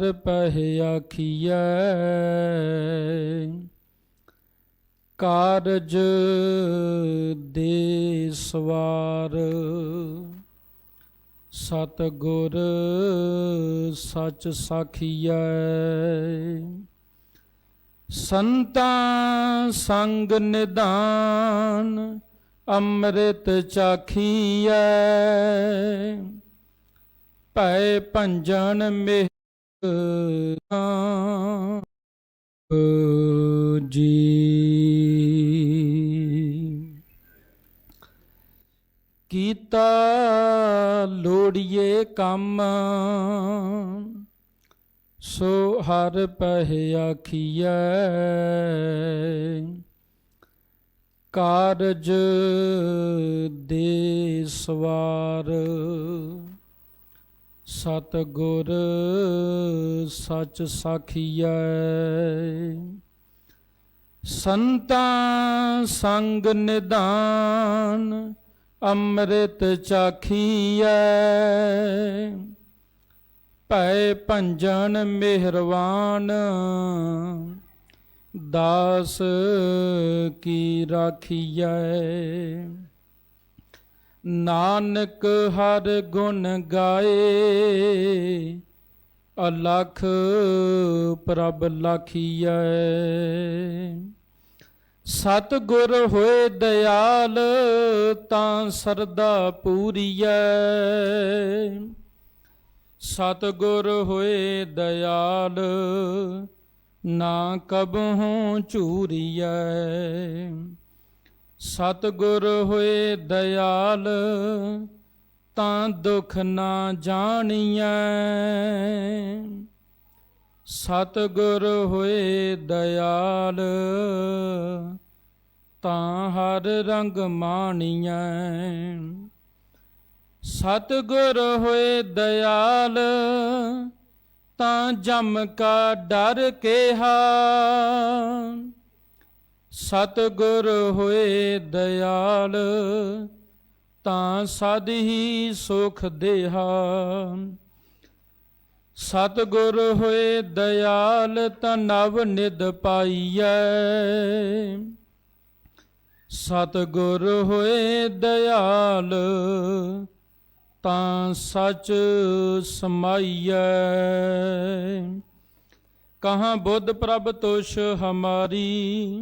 ਹਰ ਪਹਿ ਆਖੀਐ ਕਾਰਜ ਦੇ ਸਵਾਰ ਸਤਿਗੁਰ ਸਚ ਸਾਖੀਐ ਸੰਤਾਂ ਸੰਗ ਨਿਧਾਨ ਅੰਮ੍ਰਿਤ ਚਾਖੀਐ ਭੈ ਭੰਜਨ ਮਿਹ ਜੀ। ਕੀਤਾ ਲੋੜੀਏ ਕੰਮ ਸੋ ਹਰ ਪਹਿ ਆਖੀਐ ਕਾਰਜ ਦੇ ਸਵਾਰ ਸਤਿਗੁਰ ਸਚ ਸਾਖੀਐ ਸੰਤਾਂ ਸੰਗ ਨਿਧਾਨ ਅੰਮ੍ਰਿਤ ਚਾਖੀਐ ਭੈ ਭੰਜਨ ਮਿਹਰਵਾਨ ਦਾਸ ਕੀ ਰਾਖੀਐ ਨਾਨਕ ਹਰ ਗੁਣ ਗਾਏ ਅਲਖ ਪ੍ਰਭ ਲਾਖੀਐ ਸਤਿਗੁਰ ਹੋਏ ਦਇਆਲ ਤਾਂ ਸਰਦਾ ਪੂਰੀਐ ਸਤਿਗੁਰ ਹੋਏ ਦਇਆਲ ਨਾ ਕਬਹੂ ਝੂਰੀਐ ਸਤਿਗੁਰ ਹੋਏ ਦਇਆਲ ਤਾਂ ਦੁਖ ਨਾ ਜਾਣੀਐ ਸਤਿਗੁਰ ਹੋਏ ਦਇਆਲ ਤਾਂ ਹਰ ਰੰਗ ਮਾਣੀਐ ਸਤਿਗੁਰ ਹੋਏ ਦਇਆਲ ਤਾਂ ਜਮ ਕਾ ਡਰ ਕੇਹਾ ਸਤਿਗੁਰ ਹੋਏ ਦਇਆਲ ਤਾਂ ਸਦ ਹੀ ਸੁਖ ਦੇਹਾ ਸਤਿਗੁਰ ਹੋਏ ਦਇਆਲ ਤਾਂ ਨਵ ਨਿਧ ਪਾਈਐ ਸਤਿਗੁਰ ਹੋਏ ਦਇਆਲ ਤਾਂ ਸਚ ਸਮਾਈਐ ਕਹਾਂ ਬੁੱਧ ਪ੍ਰਭ ਤੁਸ਼ ਹਮਾਰੀ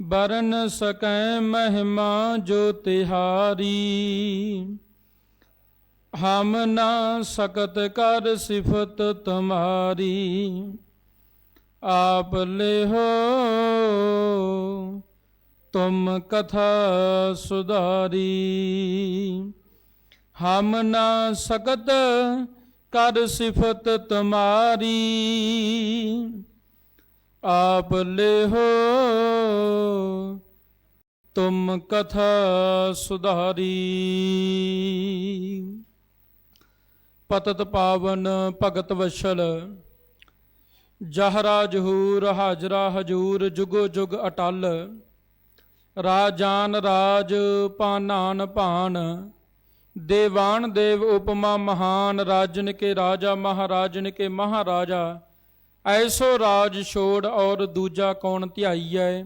ਬਰਨ ਸਕੈ ਮਹਿਮਾ ਜੋ ਤਿਹਾਰੀ ਹਮ ਨਾ ਸਕਤ ਕਰ ਸਿਫਤ ਤੁਮਾਰੀ ਆਪ ਲਿਹੋ ਤੁਮ ਕਥਾ ਸੁਧਾਰੀ ਹਮ ਨਾ ਸਕਤ ਕਰ ਸਿਫਤ ਤੁਮਾਰੀ ਆਪ ਲਿਹੋ ਤੁਮ ਕਥਾ ਸੁਧਾਰੀ। ਪਤਤ ਪਾਵਨ ਭਗਤ ਵਸ਼ਲ ਜਹਰਾ ਜਹੂਰ ਹਾਜਰਾ ਹਜੂਰ ਜੁਗੋ ਜੁਗ ਅਟਲ ਰਾਜਾਨ ਰਾਜ ਪਾਨਾਨ ਭਾਨ ਦੇਵਾਨ ਦੇਵ ਉਪਮਾ ਮਹਾਨ ਰਾਜਨ ਕੇ ਰਾਜਾ ਮਹਾਰਾਜਨ ਕੇ ਮਹਾਰਾਜਾ ਐਸੋ ਰਾਜ ਛੋੜ ਔਰ ਦੂਜਾ ਕੌਣ ਧਿਆਈਐ।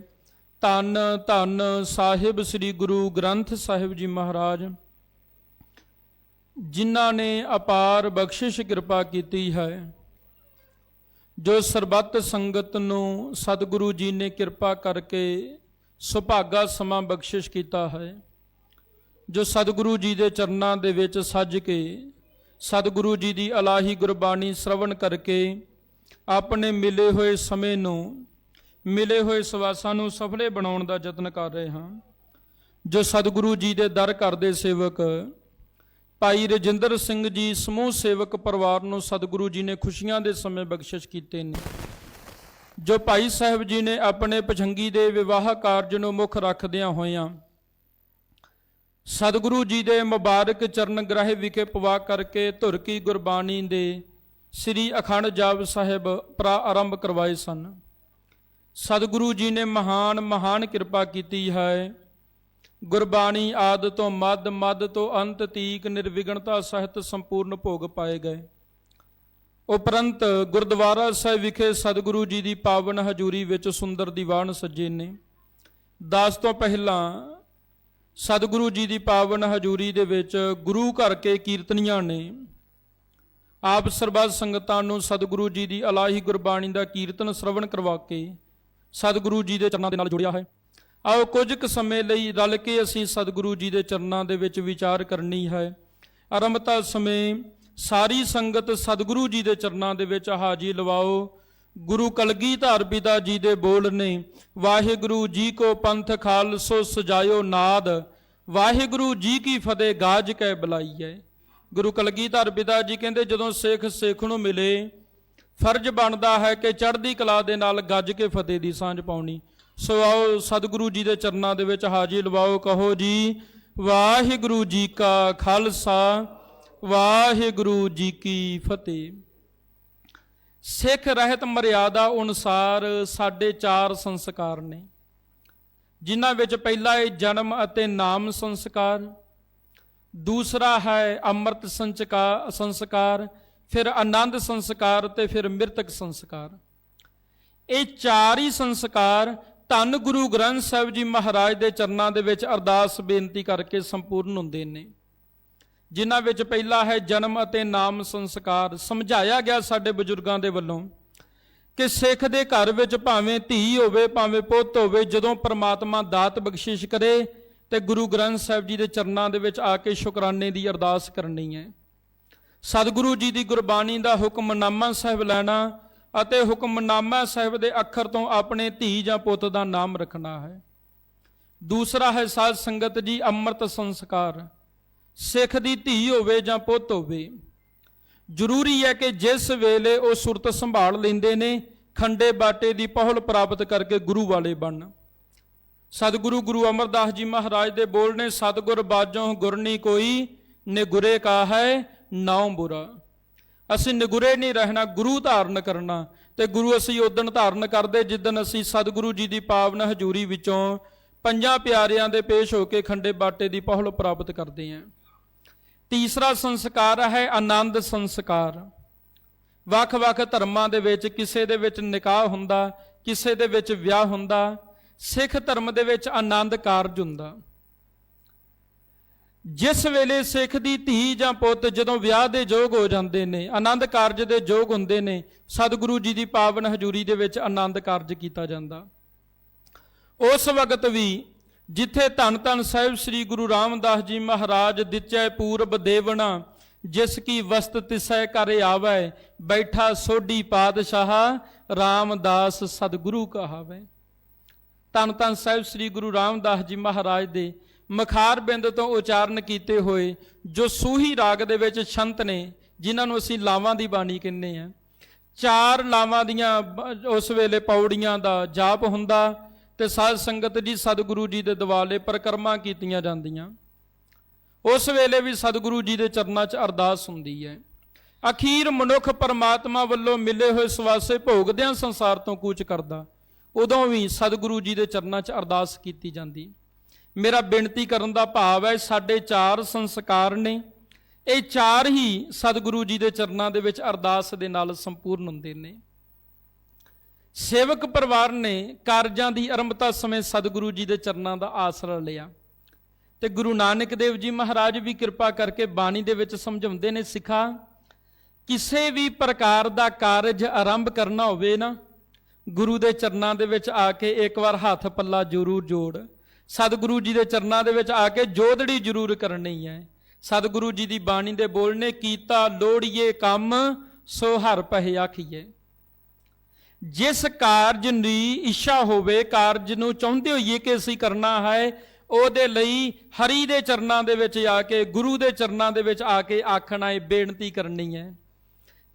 ਧੰਨ ਧੰਨ ਸਾਹਿਬ ਸ੍ਰੀ ਗੁਰੂ ਗ੍ਰੰਥ ਸਾਹਿਬ ਜੀ ਮਹਾਰਾਜ ਜਿਨ੍ਹਾਂ ਨੇ ਅਪਾਰ ਬਖਸ਼ਿਸ਼ ਕਿਰਪਾ ਕੀਤੀ ਹੈ ਜੋ ਸਰਬੱਤ ਸੰਗਤ ਨੂੰ ਸਤਿਗੁਰੂ ਜੀ ਨੇ ਕਿਰਪਾ ਕਰਕੇ ਸੁਭਾਗਾ ਸਮਾਂ ਬਖਸ਼ਿਸ਼ ਕੀਤਾ ਹੈ ਜੋ ਸਤਿਗੁਰੂ ਜੀ ਦੇ ਚਰਨਾਂ ਦੇ ਵਿੱਚ ਸੱਜ ਕੇ ਸਤਿਗੁਰੂ ਜੀ ਦੀ ਇਲਾਹੀ ਗੁਰਬਾਣੀ ਸ਼ਰਵਣ ਕਰਕੇ ਆਪਣੇ ਮਿਲੇ ਹੋਏ ਸਮੇਂ ਨੂੰ ਮਿਲੇ ਹੋਏ ਸਵਾਸਾਂ ਨੂੰ ਸਫਲੇ ਬਣਾਉਣ ਦਾ ਯਤਨ ਕਰ ਰਹੇ ਹਾਂ। ਜੋ ਸਤਿਗੁਰੂ ਜੀ ਦੇ ਦਰ ਘਰ ਦੇ ਸੇਵਕ ਭਾਈ ਰਜਿੰਦਰ ਸਿੰਘ ਜੀ ਸਮੂਹ ਸੇਵਕ ਪਰਿਵਾਰ ਨੂੰ ਸਤਿਗੁਰੂ ਜੀ ਨੇ ਖੁਸ਼ੀਆਂ ਦੇ ਸਮੇਂ ਬਖਸ਼ਿਸ਼ ਕੀਤੇ ਨੇ। ਜੋ ਭਾਈ ਸਾਹਿਬ ਜੀ ਨੇ ਆਪਣੇ ਪਛੰਗੀ ਦੇ ਵਿਵਾਹ ਕਾਰਜ ਨੂੰ ਮੁੱਖ ਰੱਖਦਿਆਂ ਹੋਇਆਂ ਸਤਿਗੁਰੂ ਜੀ ਦੇ ਮੁਬਾਰਕ ਚਰਨ ਗ੍ਰਹਿ ਵਿਖੇ ਪਵਾ ਕਰਕੇ ਧੁਰ ਕੀ ਗੁਰਬਾਣੀ ਦੇ ਸ੍ਰੀ ਅਖੰਡ ਜਾਪ ਸਾਹਿਬ ਪ੍ਰਾਰੰਭ ਕਰਵਾਏ ਸਨ। ਸਤਿਗੁਰੂ ਜੀ ਨੇ ਮਹਾਨ ਕਿਰਪਾ ਕੀਤੀ ਹੈ। ਗੁਰਬਾਣੀ ਆਦਿ ਤੋਂ ਮੱਧ ਤੋਂ ਅੰਤ ਤੀਕ ਨਿਰਵਿਘਨਤਾ ਸਹਿਤ ਸੰਪੂਰਨ ਭੋਗ ਪਾਏ ਗਏ। ਉਪਰੰਤ ਗੁਰਦੁਆਰਾ ਸਾਹਿਬ ਵਿਖੇ ਸਤਿਗੁਰੂ ਜੀ ਦੀ ਪਾਵਨ ਹਜ਼ੂਰੀ ਵਿੱਚ ਸੁੰਦਰ ਦੀਵਾਨ ਸਜੇ ਨੇ। ਦਾਸ ਤੋਂ ਪਹਿਲਾਂ ਸਤਿਗੁਰੂ ਜੀ ਦੀ ਪਾਵਨ ਹਜ਼ੂਰੀ ਦੇ ਵਿੱਚ ਗੁਰੂ ਘਰ ਕੇ ਕੀਰਤਨੀਆਂ ਨੇ ਆਪ ਸਰਬੱਤ ਸੰਗਤਾਂ ਨੂੰ ਸਤਿਗੁਰੂ ਜੀ ਦੀ ਇਲਾਹੀ ਗੁਰਬਾਣੀ ਦਾ ਕੀਰਤਨ ਸਰਵਣ ਕਰਵਾ ਕੇ ਸਤਿਗੁਰੂ ਜੀ ਦੇ ਚਰਨਾਂ ਦੇ ਨਾਲ ਜੁੜਿਆ ਹੈ। ਆਓ ਕੁਝ ਕੁ ਸਮੇਂ ਲਈ ਰਲ ਕੇ ਅਸੀਂ ਸਤਿਗੁਰੂ ਜੀ ਦੇ ਚਰਨਾਂ ਦੇ ਵਿੱਚ ਵਿਚਾਰ ਕਰਨੀ ਹੈ। ਆਰੰਭਤਾ ਸਮੇਂ ਸਾਰੀ ਸੰਗਤ ਸਤਿਗੁਰੂ ਜੀ ਦੇ ਚਰਨਾਂ ਦੇ ਵਿੱਚ ਹਾਜ਼ਰੀ ਲਵਾਓ। ਗੁਰੂ ਕਲਗੀਧਰ ਪਿਤਾ ਜੀ ਦੇ ਬੋਲ ਨੇ, ਵਾਹਿਗੁਰੂ ਜੀ ਕੋ ਪੰਥ ਖਾਲਸੋ ਸਜਾਇਓ ਨਾਦ, ਵਾਹਿਗੁਰੂ ਜੀ ਕੀ ਫਤਿਹ ਗਾਜ ਕੇ ਬੁਲਾਈਐ। ਗੁਰੂ ਕਲਗੀਧਰ ਪਿਤਾ ਜੀ ਕਹਿੰਦੇ ਜਦੋਂ ਸਿੱਖ ਨੂੰ ਮਿਲੇ ਫਰਜ਼ ਬਣਦਾ ਹੈ ਕਿ ਚੜ੍ਹਦੀ ਕਲਾ ਦੇ ਨਾਲ ਗੱਜ ਕੇ ਫਤਿਹ ਦੀ ਸਾਂਝ ਪਾਉਣੀ। ਸੋ ਆਓ ਸਤਿਗੁਰੂ ਜੀ ਦੇ ਚਰਨਾਂ ਦੇ ਵਿੱਚ ਹਾਜ਼ਰੀ ਲਵਾਓ। ਕਹੋ ਜੀ ਵਾਹਿਗੁਰੂ ਜੀ ਕਾ ਖਾਲਸਾ, ਵਾਹਿਗੁਰੂ ਜੀ ਕੀ ਫਤਿਹ। ਸਿੱਖ ਰਹਿਤ ਮਰਿਆਦਾ ਅਨੁਸਾਰ ਸਾਡੇ 4 ਸੰਸਕਾਰ ਨੇ, ਜਿਨ੍ਹਾਂ ਵਿੱਚ ਪਹਿਲਾ ਹੈ ਜਨਮ ਅਤੇ ਨਾਮ ਸੰਸਕਾਰ, ਦੂਸਰਾ ਹੈ ਅੰਮ੍ਰਿਤ ਸੰਸਕਾਰ, ਫਿਰ ਆਨੰਦ ਸੰਸਕਾਰ ਤੇ ਫਿਰ ਮ੍ਰਿਤਕ ਸੰਸਕਾਰ। ਇਹ 4 ਹੀ ਸੰਸਕਾਰ ਧੰਨ ਗੁਰੂ ਗ੍ਰੰਥ ਸਾਹਿਬ ਜੀ ਮਹਾਰਾਜ ਦੇ ਚਰਨਾਂ ਦੇ ਵਿੱਚ ਅਰਦਾਸ ਬੇਨਤੀ ਕਰਕੇ ਸੰਪੂਰਨ ਹੁੰਦੇ ਨੇ। ਜਿਨ੍ਹਾਂ ਵਿੱਚ ਪਹਿਲਾ ਹੈ ਜਨਮ ਅਤੇ ਨਾਮ ਸੰਸਕਾਰ। ਸਮਝਾਇਆ ਗਿਆ ਸਾਡੇ ਬਜ਼ੁਰਗਾਂ ਦੇ ਵੱਲੋਂ ਕਿ ਸਿੱਖ ਦੇ ਘਰ ਵਿੱਚ ਭਾਵੇਂ ਧੀ ਹੋਵੇ ਭਾਵੇਂ ਪੁੱਤ ਹੋਵੇ, ਜਦੋਂ ਪ੍ਰਮਾਤਮਾ ਦਾਤ ਬਖਸ਼ਿਸ਼ ਕਰੇ ਤੇ ਗੁਰੂ ਗ੍ਰੰਥ ਸਾਹਿਬ ਜੀ ਦੇ ਚਰਨਾਂ ਦੇ ਵਿੱਚ ਆ ਕੇ ਸ਼ੁਕਰਾਨੇ ਦੀ ਅਰਦਾਸ ਕਰਨੀ ਹੈ। ਸਤਿਗੁਰੂ ਜੀ ਦੀ ਗੁਰਬਾਣੀ ਦਾ ਹੁਕਮਨਾਮਾ ਸਾਹਿਬ ਲੈਣਾ ਅਤੇ ਹੁਕਮਨਾਮਾ ਸਾਹਿਬ ਦੇ ਅੱਖਰ ਤੋਂ ਆਪਣੇ ਧੀ ਜਾਂ ਪੁੱਤ ਦਾ ਨਾਮ ਰੱਖਣਾ ਹੈ। ਦੂਸਰਾ ਹੈ ਸਾਧ ਸੰਗਤ ਜੀ ਅੰਮ੍ਰਿਤ ਸੰਸਕਾਰ। ਸਿੱਖ ਦੀ ਧੀ ਹੋਵੇ ਜਾਂ ਪੁੱਤ ਹੋਵੇ, ਜ਼ਰੂਰੀ ਹੈ ਕਿ ਜਿਸ ਵੇਲੇ ਉਹ ਸੁਰਤ ਸੰਭਾਲ ਲੈਂਦੇ ਨੇ ਖੰਡੇ ਬਾਟੇ ਦੀ ਪਹੁਲ ਪ੍ਰਾਪਤ ਕਰਕੇ ਗੁਰੂ ਵਾਲੇ ਬਣਨ। ਸਤਿਗੁਰੂ ਗੁਰੂ ਅਮਰਦਾਸ ਜੀ ਮਹਾਰਾਜ ਦੇ ਬੋਲ ਨੇ, ਸਤਿਗੁਰ ਬਾਝੋਂ ਗੁਰਨੀ ਕੋਈ, ਨਿਗੁਰੇ ਕਾ ਹੈ ਨਾਉ ਬੁਰਾ। ਅਸੀਂ ਨਿਗੁਰੇ ਨਹੀਂ ਰਹਿਣਾ, ਗੁਰੂ ਧਾਰਨ ਕਰਨਾ। ਤੇ ਗੁਰੂ ਅਸੀਂ ਉਦਣ ਧਾਰਨ ਕਰਦੇ ਜਿੱਦਣ ਅਸੀਂ ਸਤਿਗੁਰੂ ਜੀ ਦੀ ਪਾਵਨ ਹਜ਼ੂਰੀ ਵਿੱਚੋਂ 5 ਪਿਆਰਿਆਂ ਦੇ ਪੇਸ਼ ਹੋ ਕੇ ਖੰਡੇ ਬਾਟੇ ਦੀ ਪਹੁਲ ਪ੍ਰਾਪਤ ਕਰਦੇ ਹਾਂ। ਤੀਸਰਾ ਸੰਸਕਾਰ ਹੈ ਆਨੰਦ ਸੰਸਕਾਰ। ਵੱਖ-ਵੱਖ ਧਰਮਾਂ ਦੇ ਵਿੱਚ ਕਿਸੇ ਦੇ ਵਿੱਚ ਨਿਕਾਹ ਹੁੰਦਾ, ਕਿਸੇ ਦੇ ਵਿੱਚ ਵਿਆਹ ਹੁੰਦਾ। ਸਿੱਖ ਧਰਮ ਦੇ ਵਿੱਚ ਆਨੰਦ ਕਾਰਜ ਹੁੰਦਾ। ਜਿਸ ਵੇਲੇ ਸਿੱਖ ਦੀ ਧੀ ਜਾਂ ਪੁੱਤ ਜਦੋਂ ਵਿਆਹ ਦੇ ਯੋਗ ਹੋ ਜਾਂਦੇ ਨੇ, ਆਨੰਦ ਕਾਰਜ ਦੇ ਯੋਗ ਹੁੰਦੇ ਨੇ, ਸਤਿਗੁਰੂ ਜੀ ਦੀ ਪਾਵਨ ਹਜ਼ੂਰੀ ਦੇ ਵਿੱਚ ਆਨੰਦ ਕਾਰਜ ਕੀਤਾ ਜਾਂਦਾ। ਉਸ ਵਕਤ ਵੀ ਜਿੱਥੇ ਧੰਨ ਧੰਨ ਸਾਹਿਬ ਸ੍ਰੀ ਗੁਰੂ ਰਾਮਦਾਸ ਜੀ ਮਹਾਰਾਜ ਦਿਚੈ ਪੂਰਬ ਦੇਵਣਾ, ਜਿਸ ਕੀ ਵਸਤ ਤਿਸੈ ਕਰ ਆਵੈ, ਬੈਠਾ ਸੋਢੀ ਪਾਤਸ਼ਾਹ ਰਾਮਦਾਸ ਸਤਿਗੁਰੂ ਕਹਾਵੈ। ਧੰਨ ਧੰਨ ਸਾਹਿਬ ਸ੍ਰੀ ਗੁਰੂ ਰਾਮਦਾਸ ਜੀ ਮਹਾਰਾਜ ਦੇ ਮਖਾਰ ਬਿੰਦ ਤੋਂ ਉਚਾਰਨ ਕੀਤੇ ਹੋਏ ਜੋ ਸੂਹੀ ਰਾਗ ਦੇ ਵਿੱਚ ਛੰਤ ਨੇ, ਜਿਨ੍ਹਾਂ ਨੂੰ ਅਸੀਂ ਲਾਵਾਂ ਦੀ ਬਾਣੀ ਕਹਿੰਦੇ ਹਾਂ। 4 ਲਾਵਾਂ ਦੀਆਂ ਉਸ ਵੇਲੇ ਪੌੜੀਆਂ ਦਾ ਜਾਪ ਹੁੰਦਾ ਤੇ ਸਾਧ ਸੰਗਤ ਜੀ ਸਤਿਗੁਰੂ ਜੀ ਦੇ ਦਿਵਾਲੇ ਪਰਿਕਰਮਾ ਕੀਤੀਆਂ ਜਾਂਦੀਆਂ। ਉਸ ਵੇਲੇ ਵੀ ਸਤਿਗੁਰੂ ਜੀ ਦੇ ਚਰਨਾਂ 'ਚ ਅਰਦਾਸ ਹੁੰਦੀ ਹੈ। ਅਖੀਰ ਮਨੁੱਖ ਪਰਮਾਤਮਾ ਵੱਲੋਂ ਮਿਲੇ ਹੋਏ ਸਵਾਸੇ ਭੋਗਦਿਆਂ ਸੰਸਾਰ ਤੋਂ ਕੂਚ ਕਰਦਾ, ਉਦੋਂ ਵੀ ਸਤਿਗੁਰੂ ਜੀ ਦੇ ਚਰਨਾਂ 'ਚ ਅਰਦਾਸ ਕੀਤੀ ਜਾਂਦੀ। ਮੇਰਾ ਬੇਨਤੀ ਕਰਨ ਦਾ ਭਾਵ ਹੈ ਸਾਡੇ 4 ਸੰਸਕਾਰ ਨੇ, ਇਹ 4 ਹੀ ਸਤਿਗੁਰੂ ਜੀ ਦੇ ਚਰਨਾਂ ਦੇ ਵਿੱਚ ਅਰਦਾਸ ਦੇ ਨਾਲ ਸੰਪੂਰਨ ਹੁੰਦੇ ਨੇ। ਸੇਵਕ ਪਰਿਵਾਰ ਨੇ ਕਾਰਜਾਂ ਦੀ ਆਰੰਭਤਾ ਸਮੇਂ ਸਤਿਗੁਰੂ ਜੀ ਦੇ ਚਰਨਾਂ ਦਾ ਆਸਰਾ ਲਿਆ ਤੇ ਗੁਰੂ ਨਾਨਕ ਦੇਵ ਜੀ ਮਹਾਰਾਜ ਵੀ ਕਿਰਪਾ ਕਰਕੇ ਬਾਣੀ ਦੇ ਵਿੱਚ ਸਮਝਾਉਂਦੇ ਨੇ, ਸਿੱਖਾ ਕਿਸੇ ਵੀ ਪ੍ਰਕਾਰ ਦਾ ਕਾਰਜ ਆਰੰਭ ਕਰਨਾ ਹੋਵੇ ਨਾ, ਗੁਰੂ ਦੇ ਚਰਨਾਂ ਦੇ ਵਿੱਚ ਆ ਕੇ ਇੱਕ ਵਾਰ ਹੱਥ ਪੱਲਾ ਜ਼ਰੂਰ ਜੋੜ, ਸਤਿਗੁਰੂ ਜੀ ਦੇ ਚਰਨਾਂ ਦੇ ਵਿੱਚ ਆ ਕੇ ਜੋਦੜੀ ਜ਼ਰੂਰ ਕਰਨੀ ਹੈ। ਸਤਿਗੁਰੂ ਜੀ ਦੀ ਬਾਣੀ ਦੇ ਬੋਲ ਨੇ, ਕੀਤਾ ਲੋੜੀਏ ਕੰਮ ਸੋ ਹਰਿ ਪਹਿ ਆਖੀਏ। ਜਿਸ ਕਾਰਜ ਦੀ ਇੱਛਾ ਹੋਵੇ, ਕਾਰਜ ਨੂੰ ਚਾਹੁੰਦੇ ਹੋਈਏ ਕਿ ਅਸੀਂ ਕਰਨਾ ਹੈ, ਉਹਦੇ ਲਈ ਹਰੀ ਦੇ ਚਰਨਾਂ ਦੇ ਵਿੱਚ ਆ ਕੇ, ਗੁਰੂ ਦੇ ਚਰਨਾਂ ਦੇ ਵਿੱਚ ਆ ਕੇ ਆਖਣਾ ਹੈ, ਬੇਨਤੀ ਕਰਨੀ ਹੈ।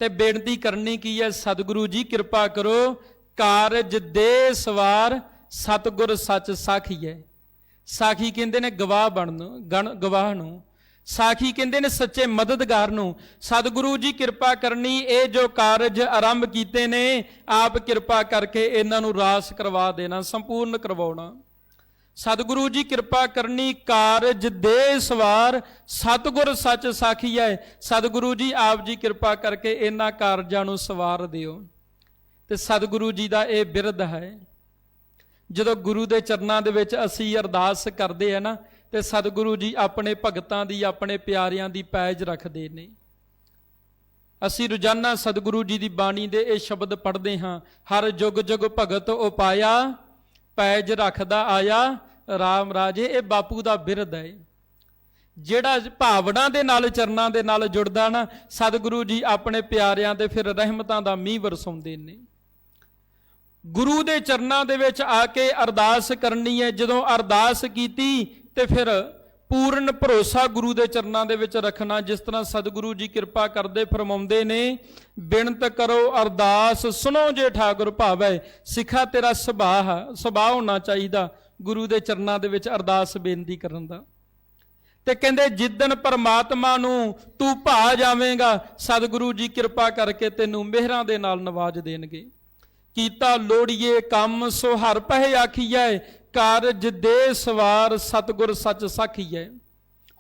ਤੇ ਬੇਨਤੀ ਕਰਨੀ ਕੀ ਹੈ? ਸਤਿਗੁਰੂ ਜੀ ਕਿਰਪਾ ਕਰੋ, ਕਾਰਜ ਦੇ ਸਵਾਰ ਸਤਿਗੁਰ ਸੱਚ ਸਾਖੀਏ। ਸਾਖੀ ਕਹਿੰਦੇ ਨੇ ਗਵਾਹ ਬਣਨ, ਗਵਾਹ ਨੂੰ। ਸਾਖੀ ਕਹਿੰਦੇ ਨੇ ਸੱਚੇ ਮਦਦਗਾਰ ਨੂੰ। ਸਤਿਗੁਰੂ ਜੀ ਕਿਰਪਾ ਕਰਨੀ, ਇਹ ਜੋ ਕਾਰਜ ਆਰੰਭ ਕੀਤੇ ਨੇ, ਆਪ ਕਿਰਪਾ ਕਰਕੇ ਇਹਨਾਂ ਨੂੰ ਰਾਸ ਕਰਵਾ ਦੇਣਾ, ਸੰਪੂਰਨ ਕਰਵਾਉਣਾ। ਸਤਿਗੁਰੂ ਜੀ ਕਿਰਪਾ ਕਰਨੀ ਕਾਰਜ ਦੇ ਸਵਾਰ, ਸਤਿਗੁਰ ਸੱਚ ਸਾਖੀਐ। ਸਤਿਗੁਰੂ ਜੀ ਆਪ ਜੀ ਕਿਰਪਾ ਕਰਕੇ ਇਹਨਾਂ ਕਾਰਜਾਂ ਨੂੰ ਸਵਾਰ ਦਿਓ। ਤੇ ਸਤਿਗੁਰੂ ਜੀ ਦਾ ਇਹ ਬਿਰਧ ਹੈ। ਜਦੋਂ ਗੁਰੂ ਦੇ ਚਰਨਾਂ ਦੇ ਵਿੱਚ ਅਸੀਂ ਅਰਦਾਸ ਕਰਦੇ ਆ ਨਾ, ਤੇ ਸਤਿਗੁਰੂ ਜੀ ਆਪਣੇ ਭਗਤਾਂ ਦੀ, ਆਪਣੇ ਪਿਆਰਿਆਂ ਦੀ ਪੈਜ ਰੱਖਦੇ ਨੇ। ਅਸੀਂ ਰੋਜ਼ਾਨਾ ਸਤਿਗੁਰੂ ਜੀ ਦੀ ਬਾਣੀ ਦੇ ਇਹ ਸ਼ਬਦ ਪੜ੍ਹਦੇ ਹਾਂ, ਹਰ ਜੁਗ ਜੁਗ ਭਗਤ ਉਪਾਇਆ, ਪੈਜ ਰੱਖਦਾ ਆਇਆ ਰਾਮ ਰਾਜੇ। ਇਹ ਬਾਪੂ ਦਾ ਬਿਰਧ ਹੈ। ਜਿਹੜਾ ਭਾਵਨਾ ਦੇ ਨਾਲ, ਚਰਨਾਂ ਦੇ ਨਾਲ ਜੁੜਦਾ ਨਾ, ਸਤਿਗੁਰੂ ਜੀ ਆਪਣੇ ਪਿਆਰਿਆਂ ਤੇ ਫਿਰ ਰਹਿਮਤਾਂ ਦਾ ਮੀਂਹ ਵਰਸਾਉਂਦੇ ਨੇ। ਗੁਰੂ ਦੇ ਚਰਨਾਂ ਦੇ ਵਿੱਚ ਆ ਕੇ ਅਰਦਾਸ ਕਰਨੀ ਹੈ। ਜਦੋਂ ਅਰਦਾਸ ਕੀਤੀ ਤੇ ਫਿਰ ਪੂਰਨ ਭਰੋਸਾ ਗੁਰੂ ਦੇ ਚਰਨਾਂ ਦੇ ਵਿੱਚ ਰੱਖਣਾ। ਜਿਸ ਤਰ੍ਹਾਂ ਸਤਿਗੁਰੂ ਜੀ ਕਿਰਪਾ ਕਰਦੇ ਫਰਮਾਉਂਦੇ ਨੇ, ਬਿਨਤ ਕਰੋ ਅਰਦਾਸ ਸੁਣੋ ਜੇ ਠਾਕੁਰ ਭਾਵੈ। ਸਿੱਖਾ ਤੇਰਾ ਸੁਭਾਅ ਹੋਣਾ ਚਾਹੀਦਾ ਗੁਰੂ ਦੇ ਚਰਨਾਂ ਦੇ ਵਿੱਚ ਅਰਦਾਸ ਬੇਨਤੀ ਕਰਨ ਦਾ। ਤੇ ਕਹਿੰਦੇ ਜਿੱਦਣ ਪਰਮਾਤਮਾ ਨੂੰ ਤੂੰ ਭਾ ਜਾਵੇਂਗਾ, ਸਤਿਗੁਰੂ ਜੀ ਕਿਰਪਾ ਕਰਕੇ ਤੈਨੂੰ ਮਿਹਰਾਂ ਦੇ ਨਾਲ ਨਵਾਜ ਦੇਣਗੇ। ਕੀਤਾ ਲੋੜੀਏ ਕੰਮ ਸੋ ਹਰ ਪਹਿ ਆਖੀਐ, ਕਾਰਜ ਦੇ ਸਵਾਰ ਸਤਿਗੁਰ ਸੱਚ ਸਾਖੀਐ।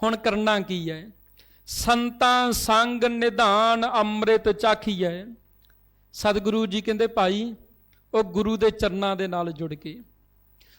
ਹੁਣ ਕਰਨਾ ਕੀ ਹੈ? ਸੰਤਾਂ ਸੰਗ ਨਿਧਾਨ ਅੰਮ੍ਰਿਤ ਚਾਖੀਐ। ਸਤਿਗੁਰੂ ਜੀ ਕਹਿੰਦੇ ਭਾਈ, ਉਹ ਗੁਰੂ ਦੇ ਚਰਨਾਂ ਦੇ ਨਾਲ ਜੁੜ ਕੇ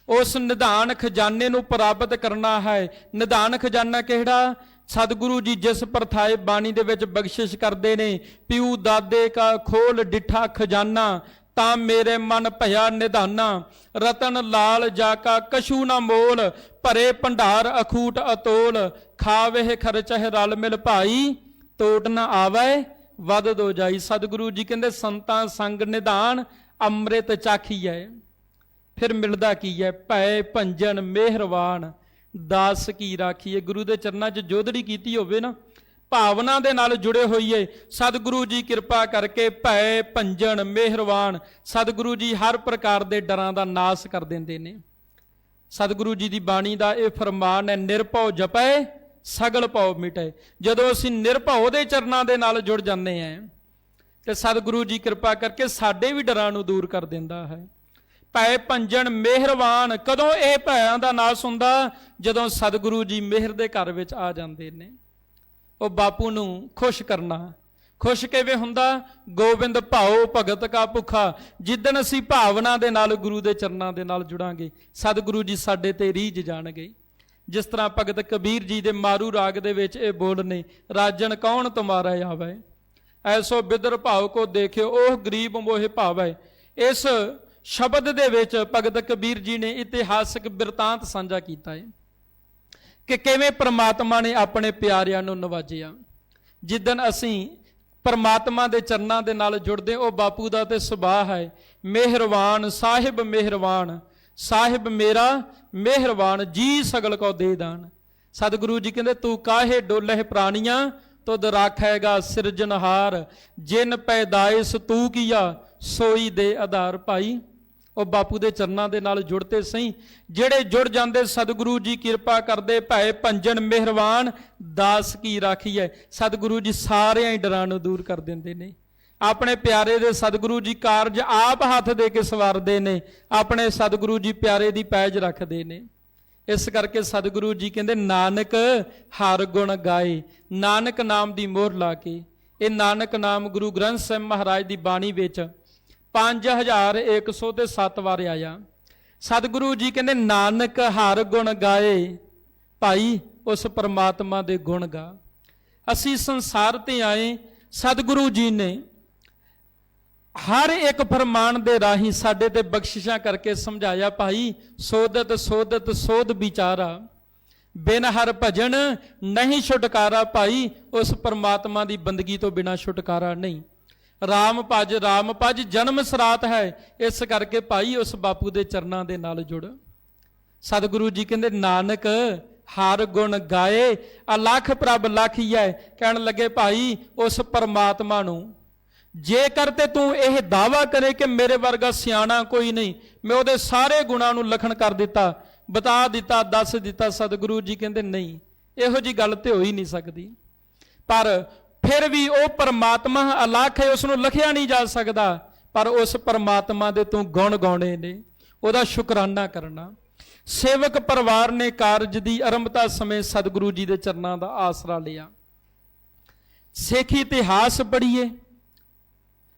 ਉਸ ਨਿਧਾਨ ਖਜ਼ਾਨੇ ਨੂੰ ਪ੍ਰਾਪਤ ਕਰਨਾ ਹੈ। ਨਿਧਾਨ ਖਜ਼ਾਨਾ ਕਿਹੜਾ? ਸਤਿਗੁਰੂ ਜੀ ਜਿਸ ਪ੍ਰਥਾਏ ਬਾਣੀ ਦੇ ਵਿੱਚ ਬਖਸ਼ਿਸ਼ ਕਰਦੇ ਨੇ, ਪਿਉ ਦਾਦੇ ਕਾ ਖੋਲ ਡਿਠਾ ਖਜ਼ਾਨਾ, ਤਾਂ ਮੇਰੇ ਮਨ ਭਇਆ ਨਿਧਾਨਾ। ਰਤਨ ਲਾਲ ਜਾ ਕਾ ਕਛੂ ਨਾ ਮੋਲ, ਭਰੇ ਭੰਡਾਰ ਅਖੂਟ ਅਤੋਲ। ਖਾਵੇ ਖਰਚਹਿ ਰਲ ਮਿਲ ਭਾਈ, ਤੋਟ ਨਾ ਆਵੇ ਵਧ ਦੋ ਜਾਈ। ਸਤਿਗੁਰੂ ਜੀ ਕਹਿੰਦੇ ਸੰਤਾਂ ਸੰਗ ਨਿਧਾਨ ਅੰਮ੍ਰਿਤ ਚਾਖੀਐ। ਫਿਰ ਮਿਲਦਾ ਕੀ ਹੈ? ਭੈ ਭੰਜਨ ਮਿਹਰਵਾਨ, ਦਾਸ ਕੀ ਰਾਖੀਏ। ਗੁਰੂ ਦੇ ਚਰਨਾਂ 'ਚ ਜੋਦੜੀ ਕੀਤੀ ਹੋਵੇ ਨਾ, ਭਾਵਨਾ ਦੇ ਨਾਲ ਜੁੜੇ ਹੋਈਏ, ਸਤਿਗੁਰੂ ਜੀ ਕਿਰਪਾ ਕਰਕੇ ਭੈ ਭੰਜਨ ਮਿਹਰਵਾਨ। ਸਤਿਗੁਰੂ ਜੀ ਹਰ ਪ੍ਰਕਾਰ ਦੇ ਡਰਾਂ ਦਾ ਨਾਸ ਕਰ ਦਿੰਦੇ ਨੇ। ਸਤਿਗੁਰੂ ਜੀ ਦੀ ਬਾਣੀ ਦਾ ਇਹ ਫਰਮਾਨ ਹੈ, ਨਿਰਭਉ ਜਪੈ ਸਗਲ ਭਉ ਮਿਟੈ। ਜਦੋਂ ਅਸੀਂ ਨਿਰਭਉ ਦੇ ਚਰਨਾਂ ਦੇ ਨਾਲ ਜੁੜ ਜਾਂਦੇ ਹਾਂ ਤੇ ਸਤਿਗੁਰੂ ਜੀ ਕਿਰਪਾ ਕਰਕੇ ਸਾਡੇ ਵੀ ਡਰਾਂ ਨੂੰ ਦੂਰ ਕਰ ਦਿੰਦਾ ਹੈ। ਭੈ ਭੰਜਨ ਮਿਹਰਵਾਨ। ਕਦੋਂ ਇਹ ਭੈਆਂ ਦਾ ਨਾਸ ਹੁੰਦਾ? ਜਦੋਂ ਸਤਿਗੁਰੂ ਜੀ ਮਿਹਰ ਦੇ ਘਰ ਵਿੱਚ ਆ ਜਾਂਦੇ ਨੇ। ਉਹ ਬਾਪੂ ਨੂੰ ਖੁਸ਼ ਕਰਨਾ। ਖੁਸ਼ ਕਿਵੇਂ ਹੁੰਦਾ? ਗੋਬਿੰਦ ਭਾਉ ਭਗਤ ਕਾ ਭੁੱਖਾ। ਜਿੱਦਣ ਅਸੀਂ ਭਾਵਨਾ ਦੇ ਨਾਲ ਗੁਰੂ ਦੇ ਚਰਨਾਂ ਦੇ ਨਾਲ ਜੁੜਾਂਗੇ, ਸਤਿਗੁਰੂ ਜੀ ਸਾਡੇ ਤੇ ਰੀਝ ਜਾਣਗੇ। ਜਿਸ ਤਰ੍ਹਾਂ ਭਗਤ ਕਬੀਰ ਜੀ ਦੇ ਮਾਰੂ ਰਾਗ ਦੇ ਵਿੱਚ ਇਹ ਬੋਲ ਨੇ, ਰਾਜਨ ਕੌਣ ਤੁਮਾਰਾ ਆਵੇ, ਐਸੋ ਬਿਦਰ ਭਾਉ ਕੋ ਦੇਖਿਓ, ਉਹ ਗਰੀਬ ਮੋਹਿ ਭਾਵੈ। ਇਸ ਸ਼ਬਦ ਦੇ ਵਿੱਚ ਭਗਤ ਕਬੀਰ ਜੀ ਨੇ ਇਤਿਹਾਸਕ ਬਿਰਤਾਂਤ ਸਾਂਝਾ ਕੀਤਾ ਹੈ ਕਿ ਕਿਵੇਂ ਪ੍ਰਮਾਤਮਾ ਨੇ ਆਪਣੇ ਪਿਆਰਿਆਂ ਨੂੰ ਨਵਾਜਿਆ। ਜਿੱਦਣ ਅਸੀਂ ਪ੍ਰਮਾਤਮਾ ਦੇ ਚਰਨਾਂ ਦੇ ਨਾਲ ਜੁੜਦੇ, ਉਹ ਬਾਪੂ ਦਾ ਤੇ ਸੁਭਾਅ ਹੈ, ਮਿਹਰਵਾਨ ਸਾਹਿਬ ਮਿਹਰਵਾਨ, ਸਾਹਿਬ ਮੇਰਾ ਮਿਹਰਵਾਨ, ਜੀ ਸਗਲ ਕੋ ਦੇ ਦਾਨ। ਸਤਿਗੁਰੂ ਜੀ ਕਹਿੰਦੇ ਤੂੰ ਕਾਹੇ ਡੋਲਹਿ ਪ੍ਰਾਣੀਆਂ, ਤੁਧ ਰਾਖੇਗਾ ਸਿਰਜਨਹਾਰ। ਜਿਨ ਪੈਦਾਇਸ਼ ਤੂੰ ਕੀਆ, ਸੋਈ ਦੇ ਆਧਾਰ। ਭਾਈ ਉਹ ਬਾਪੂ ਦੇ ਚਰਨਾਂ ਦੇ ਨਾਲ ਜੁੜਤੇ ਸਹੀ। ਜਿਹੜੇ ਜੁੜ ਜਾਂਦੇ, ਸਤਿਗੁਰੂ ਜੀ ਕਿਰਪਾ ਕਰਦੇ, ਭੈ ਭੰਜਨ ਮਿਹਰਵਾਨ, ਦਾਸ ਕੀ ਰਾਖੀਐ। ਸਤਿਗੁਰੂ ਜੀ ਸਾਰਿਆਂ ਹੀ ਡਰਾਂ ਨੂੰ ਦੂਰ ਕਰ ਦਿੰਦੇ ਨੇ। ਆਪਣੇ ਪਿਆਰੇ ਦੇ ਸਤਿਗੁਰੂ ਜੀ ਕਾਰਜ ਆਪ ਹੱਥ ਦੇ ਕੇ ਸਵਾਰਦੇ ਨੇ। ਆਪਣੇ ਸਤਿਗੁਰੂ ਜੀ ਪਿਆਰੇ ਦੀ ਪੈਜ ਰੱਖਦੇ ਨੇ। ਇਸ ਕਰਕੇ ਸਤਿਗੁਰੂ ਜੀ ਕਹਿੰਦੇ ਨਾਨਕ ਹਰ ਗੁਣ ਗਾਏ। ਨਾਨਕ ਨਾਮ ਦੀ ਮੋਹਰ ਲਾ ਕੇ, ਇਹ ਨਾਨਕ ਨਾਮ ਗੁਰੂ ਗ੍ਰੰਥ ਸਾਹਿਬ ਮਹਾਰਾਜ ਦੀ ਬਾਣੀ ਵਿੱਚ 5107 ਵਾਰ ਆਇਆ। ਸਤਿਗੁਰੂ ਜੀ ਕਹਿੰਦੇ ਨਾਨਕ ਹਰ ਗੁਣ ਗਾਏ। ਭਾਈ ਉਸ ਪਰਮਾਤਮਾ ਦੇ ਗੁਣ ਗਾ। ਅਸੀਂ ਸੰਸਾਰ ਤੇ ਆਏ, ਸਤਿਗੁਰੂ ਜੀ ਨੇ ਹਰ ਇੱਕ ਫਰਮਾਨ ਦੇ ਰਾਹੀਂ ਸਾਡੇ ਤੇ ਬਖਸ਼ਿਸ਼ਾਂ ਕਰਕੇ ਸਮਝਾਇਆ। ਭਾਈ ਸੋਧਤ ਸੋਧਤ ਸੋਧ ਵਿਚਾਰਾ, ਬਿਨ ਹਰ ਭਜਨ ਨਹੀਂ ਛੁਟਕਾਰਾ। ਭਾਈ ਉਸ ਪਰਮਾਤਮਾ ਦੀ ਬੰਦਗੀ ਤੋਂ ਬਿਨਾਂ ਛੁਟਕਾਰਾ ਨਹੀਂ। ਰਾਮ ਭਜ ਜਨਮ ਸਰਾਤ ਹੈ। ਇਸ ਕਰਕੇ ਭਾਈ ਉਸ ਬਾਪੂ ਦੇ ਚਰਨਾਂ ਦੇ ਨਾਲ ਜੁੜ। ਸਤਿਗੁਰੂ ਜੀ ਕਹਿੰਦੇ ਨਾਨਕ ਹਰ ਗੁਣ ਗਾਏ, ਅਲਖ ਪ੍ਰਭ ਲਾਖੀਐ। ਕਹਿਣ ਲੱਗੇ ਭਾਈ ਉਸ ਪਰਮਾਤਮਾ ਨੂੰ ਜੇਕਰ ਤੇ ਤੂੰ ਇਹ ਦਾਵਾ ਕਰੇ ਕਿ ਮੇਰੇ ਵਰਗਾ ਸਿਆਣਾ ਕੋਈ ਨਹੀਂ, ਮੈਂ ਉਹਦੇ ਸਾਰੇ ਗੁਣਾਂ ਨੂੰ ਲਖਣ ਕਰ ਦਿੱਤਾ, ਬਤਾ ਦਿੱਤਾ, ਦੱਸ ਦਿੱਤਾ। ਸਤਿਗੁਰੂ ਜੀ ਕਹਿੰਦੇ ਨਹੀਂ, ਇਹੋ ਜੀ ਗੱਲ ਤੇ ਹੋ ਹੀ ਨਹੀਂ ਸਕਦੀ। ਪਰ ਫਿਰ ਵੀ ਉਹ ਪਰਮਾਤਮਾ ਅਲੱਖ ਹੈ, ਉਸ ਨੂੰ ਲਿਖਿਆ ਨਹੀਂ ਜਾ ਸਕਦਾ। ਪਰ ਉਸ ਪਰਮਾਤਮਾ ਦੇ ਤੂੰ ਗੁਣ ਗਾਉਣੇ ਨੇ, ਉਹਦਾ ਸ਼ੁਕਰਾਨਾ ਕਰਨਾ। ਸੇਵਕ ਪਰਿਵਾਰ ਨੇ ਕਾਰਜ ਦੀ ਆਰੰਭਤਾ ਸਮੇਂ ਸਤਿਗੁਰੂ ਜੀ ਦੇ ਚਰਨਾਂ ਦਾ ਆਸਰਾ ਲਿਆ। ਸਿੱਖ ਇਤਿਹਾਸ ਪੜ੍ਹੀਏ,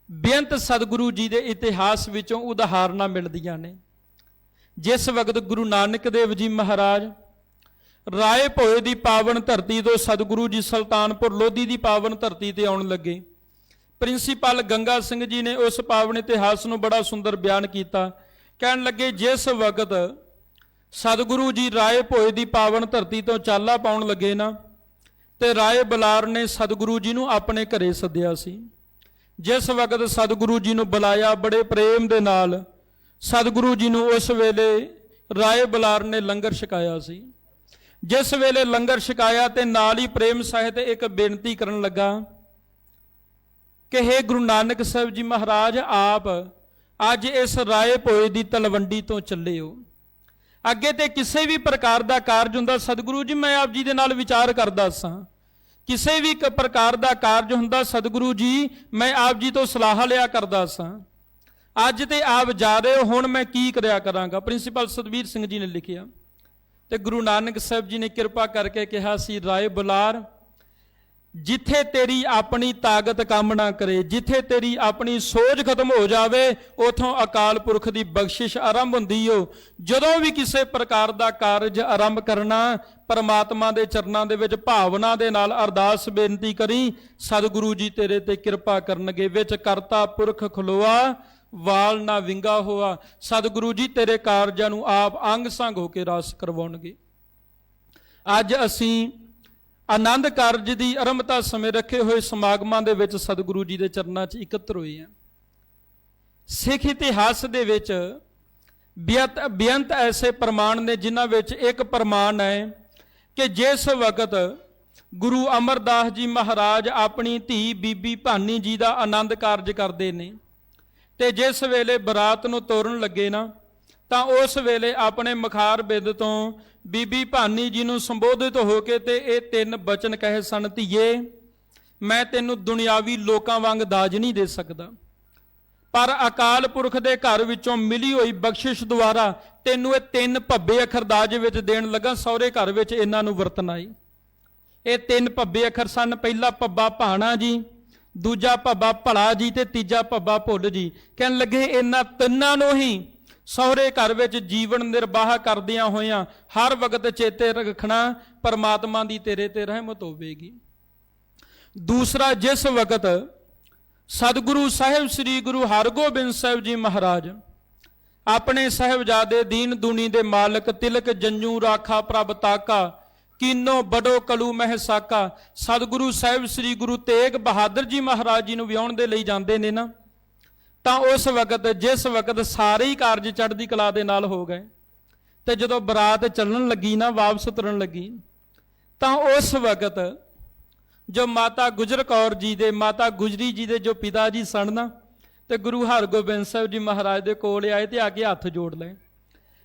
ਬੇਅੰਤ ਸਤਿਗੁਰੂ ਜੀ ਦੇ ਇਤਿਹਾਸ ਵਿੱਚੋਂ ਉਦਾਹਰਨਾਂ ਮਿਲਦੀਆਂ ਨੇ। ਜਿਸ ਵਕਤ ਗੁਰੂ ਨਾਨਕ ਦੇਵ ਜੀ ਮਹਾਰਾਜ ਰਾਏ ਭੋਏ ਦੀ ਪਾਵਨ ਧਰਤੀ ਤੋਂ ਸਤਿਗੁਰੂ ਜੀ ਸੁਲਤਾਨਪੁਰ ਲੋਧੀ ਦੀ ਪਾਵਨ ਧਰਤੀ ਤੇ ਆਉਣ ਲੱਗੇ, ਪ੍ਰਿੰਸੀਪਲ ਗੰਗਾ ਸਿੰਘ ਜੀ ਨੇ ਉਸ ਪਾਵਨ ਇਤਿਹਾਸ ਨੂੰ ਬੜਾ ਸੁੰਦਰ ਬਿਆਨ ਕੀਤਾ। ਕਹਿਣ ਲੱਗੇ, ਜਿਸ ਵਕਤ ਸਤਿਗੁਰੂ ਜੀ ਰਾਏ ਭੋਏ ਦੀ ਪਾਵਨ ਧਰਤੀ ਤੋਂ ਚਾਲਾ ਪਾਉਣ ਲੱਗੇ ਨਾ, ਤੇ ਰਾਏ ਬਲਾਰ ਨੇ ਸਤਿਗੁਰੂ ਜੀ ਨੂੰ ਆਪਣੇ ਘਰੇ ਸੱਦਿਆ ਸੀ। ਜਿਸ ਵਕਤ ਸਤਿਗੁਰੂ ਜੀ ਨੂੰ ਬੁਲਾਇਆ, ਬੜੇ ਪ੍ਰੇਮ ਦੇ ਨਾਲ ਸਤਿਗੁਰੂ ਜੀ ਨੂੰ ਉਸ ਵੇਲੇ ਰਾਏ ਬਲਾਰ ਨੇ ਲੰਗਰ ਛਕਾਇਆ ਸੀ। ਜਿਸ ਵੇਲੇ ਲੰਗਰ ਛਕਾਇਆ ਤੇ ਨਾਲ ਹੀ ਪ੍ਰੇਮ ਸਾਹਿਤ ਇੱਕ ਬੇਨਤੀ ਕਰਨ ਲੱਗਾ ਕਿ ਹੇ ਗੁਰੂ ਨਾਨਕ ਸਾਹਿਬ ਜੀ ਮਹਾਰਾਜ, ਆਪ ਅੱਜ ਇਸ ਰਾਏ ਭੋਏ ਦੀ ਤਲਵੰਡੀ ਤੋਂ ਚੱਲੇ ਹੋ। ਅੱਗੇ ਤੇ ਕਿਸੇ ਵੀ ਪ੍ਰਕਾਰ ਦਾ ਕਾਰਜ ਹੁੰਦਾ, ਸਤਿਗੁਰੂ ਜੀ ਮੈਂ ਆਪ ਜੀ ਦੇ ਨਾਲ ਵਿਚਾਰ ਕਰਦਾ ਸਾਂ, ਕਿਸੇ ਵੀ ਪ੍ਰਕਾਰ ਦਾ ਕਾਰਜ ਹੁੰਦਾ ਸਤਿਗੁਰੂ ਜੀ ਮੈਂ ਆਪ ਜੀ ਤੋਂ ਸਲਾਹ ਲਿਆ ਕਰਦਾ ਸਾਂ। ਅੱਜ ਤੇ ਆਪ ਜਾ ਰਹੇ ਹੋ, ਹੁਣ ਮੈਂ ਕੀ ਕਰਿਆ ਕਰਾਂਗਾ। ਪ੍ਰਿੰਸੀਪਲ ਸਤਬੀਰ ਸਿੰਘ ਜੀ ਨੇ ਲਿਖਿਆ ਤੇ ਗੁਰੂ ਨਾਨਕ ਸਾਹਿਬ ਜੀ ਨੇ ਕਿਰਪਾ ਕਰਕੇ ਕਿਹਾ ਸੀ, ਰਾਏ ਬੁਲਾਰ, ਜਿੱਥੇ ਤੇਰੀ ਆਪਣੀ ਤਾਕਤ ਕੰਮ ਨਾ ਕਰੇ, ਜਿੱਥੇ ਤੇਰੀ ਆਪਣੀ ਸੋਝ ਖਤਮ ਹੋ ਜਾਵੇ, ਉਥੋਂ ਅਕਾਲ ਪੁਰਖ ਦੀ ਬਖਸ਼ਿਸ਼ ਆਰੰਭ ਹੁੰਦੀ ਹੋ। ਜਦੋਂ ਵੀ ਕਿਸੇ ਪ੍ਰਕਾਰ ਦਾ ਕਾਰਜ ਆਰੰਭ ਕਰਨਾ, ਪਰਮਾਤਮਾ ਦੇ ਚਰਨਾਂ ਦੇ ਵਿੱਚ ਭਾਵਨਾ ਦੇ ਨਾਲ ਅਰਦਾਸ ਬੇਨਤੀ ਕਰੀ, ਸਤਿਗੁਰੂ ਜੀ ਤੇਰੇ ਤੇ ਕਿਰਪਾ ਕਰਨਗੇ। ਵਿੱਚ ਕਰਤਾ ਪੁਰਖ ਖਲੋਆ, ਵਾਲ ਨਾ ਵਿੰਗਾ ਹੋਆ। ਸਤਿਗੁਰੂ ਜੀ ਤੇਰੇ ਕਾਰਜਾਂ ਨੂੰ ਆਪ ਅੰਗ ਸੰਗ ਹੋ ਕੇ ਰਸ ਕਰਵਾਉਣਗੇ। ਅੱਜ ਅਸੀਂ ਆਨੰਦ ਕਾਰਜ ਦੀ ਆਰੰਭਤਾ ਸਮੇਂ ਰੱਖੇ ਹੋਏ ਸਮਾਗਮਾਂ ਦੇ ਵਿੱਚ ਸਤਿਗੁਰੂ ਜੀ ਦੇ ਚਰਨਾਂ 'ਚ ਇਕੱਤਰ ਹੋਏ ਹਾਂ। ਸਿੱਖ ਇਤਿਹਾਸ ਦੇ ਵਿੱਚ ਬੇਅੰਤ ਐਸੇ ਪ੍ਰਮਾਣ ਨੇ, ਜਿਨ੍ਹਾਂ ਵਿੱਚ ਇੱਕ ਪ੍ਰਮਾਣ ਹੈ ਕਿ ਜਿਸ ਵਕਤ ਗੁਰੂ ਅਮਰਦਾਸ ਜੀ ਮਹਾਰਾਜ ਆਪਣੀ ਧੀ ਬੀਬੀ ਭਾਨੀ ਜੀ ਦਾ ਆਨੰਦ ਕਾਰਜ ਕਰਦੇ ਨੇ, ਤੇ ਜਿਸ ਵੇਲੇ ਬਰਾਤ ਨੂੰ ਤੋਰਨ ਲੱਗੇ ਨਾ, ਤਾਂ ਉਸ ਵੇਲੇ ਆਪਣੇ ਮੁਖਾਰ ਬਿੰਦ ਤੋਂ ਬੀਬੀ ਭਾਨੀ ਜੀ ਨੂੰ ਸੰਬੋਧਿਤ ਹੋ ਕੇ ਤੇ ਇਹ ਤਿੰਨ ਬਚਨ ਕਹੇ ਸਨ, ਧੀਏ ਮੈਂ ਤੈਨੂੰ ਦੁਨਿਆਵੀ ਲੋਕਾਂ ਵਾਂਗ ਦਾਜ ਨਹੀਂ ਦੇ ਸਕਦਾ, ਪਰ ਅਕਾਲ ਪੁਰਖ ਦੇ ਘਰ ਵਿੱਚੋਂ ਮਿਲੀ ਹੋਈ ਬਖਸ਼ਿਸ਼ ਦੁਆਰਾ ਤੈਨੂੰ ਇਹ ਤਿੰਨ ਭੱਬੇ ਅੱਖਰ ਦਾਜ ਵਿੱਚ ਦੇਣ ਲੱਗਾ। ਸਹੁਰੇ ਘਰ ਵਿੱਚ ਇਹਨਾਂ ਨੂੰ ਵਰਤਣਾ ਈ। ਇਹ ਤਿੰਨ ਭੱਬੇ ਅੱਖਰ ਸਨ, ਪਹਿਲਾ ਭੱਬਾ ਭਾਣਾ ਜੀ, ਦੂਜਾ ਭੱਬਾ ਭਲਾ ਜੀ, ਤੇ ਤੀਜਾ ਭੱਬਾ ਭੁੱਲ ਜੀ। ਕਹਿਣ ਲੱਗੇ ਇਹਨਾਂ ਤਿੰਨਾਂ ਨੂੰ ਹੀ ਸਹੁਰੇ ਘਰ ਵਿੱਚ ਜੀਵਨ ਨਿਰਵਾਹ ਕਰਦਿਆਂ ਹੋਇਆਂ ਹਰ ਵਕਤ ਚੇਤੇ ਰੱਖਣਾ, ਪਰਮਾਤਮਾ ਦੀ ਤੇਰੇ ਤੇ ਰਹਿਮਤ ਹੋਵੇਗੀ। ਦੂਸਰਾ, ਜਿਸ ਵਕਤ ਸਤਿਗੁਰੂ ਸਾਹਿਬ ਸ੍ਰੀ ਗੁਰੂ ਹਰਗੋਬਿੰਦ ਸਾਹਿਬ ਜੀ ਮਹਾਰਾਜ ਆਪਣੇ ਸਾਹਿਬਜ਼ਾਦੇ ਦੀਨ ਦੁਨੀ ਦੇ ਮਾਲਕ, ਤਿਲਕ ਜੰਜੂ ਰਾਖਾ ਪ੍ਰਭ ਤਾਕਾ, ਕੀਨੋ ਬੜੋ ਕਲੂ ਮਹਿ ਸਾਕਾ, ਸਤਿਗੁਰੂ ਸਾਹਿਬ ਸ੍ਰੀ ਗੁਰੂ ਤੇਗ ਬਹਾਦਰ ਜੀ ਮਹਾਰਾਜ ਜੀ ਨੂੰ ਵਿਆਉਣ ਦੇ ਲਈ ਜਾਂਦੇ ਨੇ ਨਾ, ਤਾਂ ਉਸ ਵਕਤ ਜਿਸ ਵਕਤ ਸਾਰੇ ਹੀ ਕਾਰਜ ਚੜ੍ਹਦੀ ਕਲਾ ਦੇ ਨਾਲ ਹੋ ਗਏ, ਤੇ ਜਦੋਂ ਬਰਾਤ ਚੱਲਣ ਲੱਗੀ ਨਾ, ਵਾਪਸ ਤੁਰਨ ਲੱਗੀ, ਤਾਂ ਉਸ ਵਕਤ ਜੋ ਮਾਤਾ ਗੁਜਰ ਕੌਰ ਜੀ ਦੇ, ਮਾਤਾ ਗੁਜਰੀ ਜੀ ਦੇ ਜੋ ਪਿਤਾ ਜੀ ਸਨ ਨਾ, ਤੇ ਗੁਰੂ ਹਰਗੋਬਿੰਦ ਸਾਹਿਬ ਜੀ ਮਹਾਰਾਜ ਦੇ ਕੋਲ ਆਏ ਤੇ ਆ ਕੇ ਹੱਥ ਜੋੜ ਲਏ।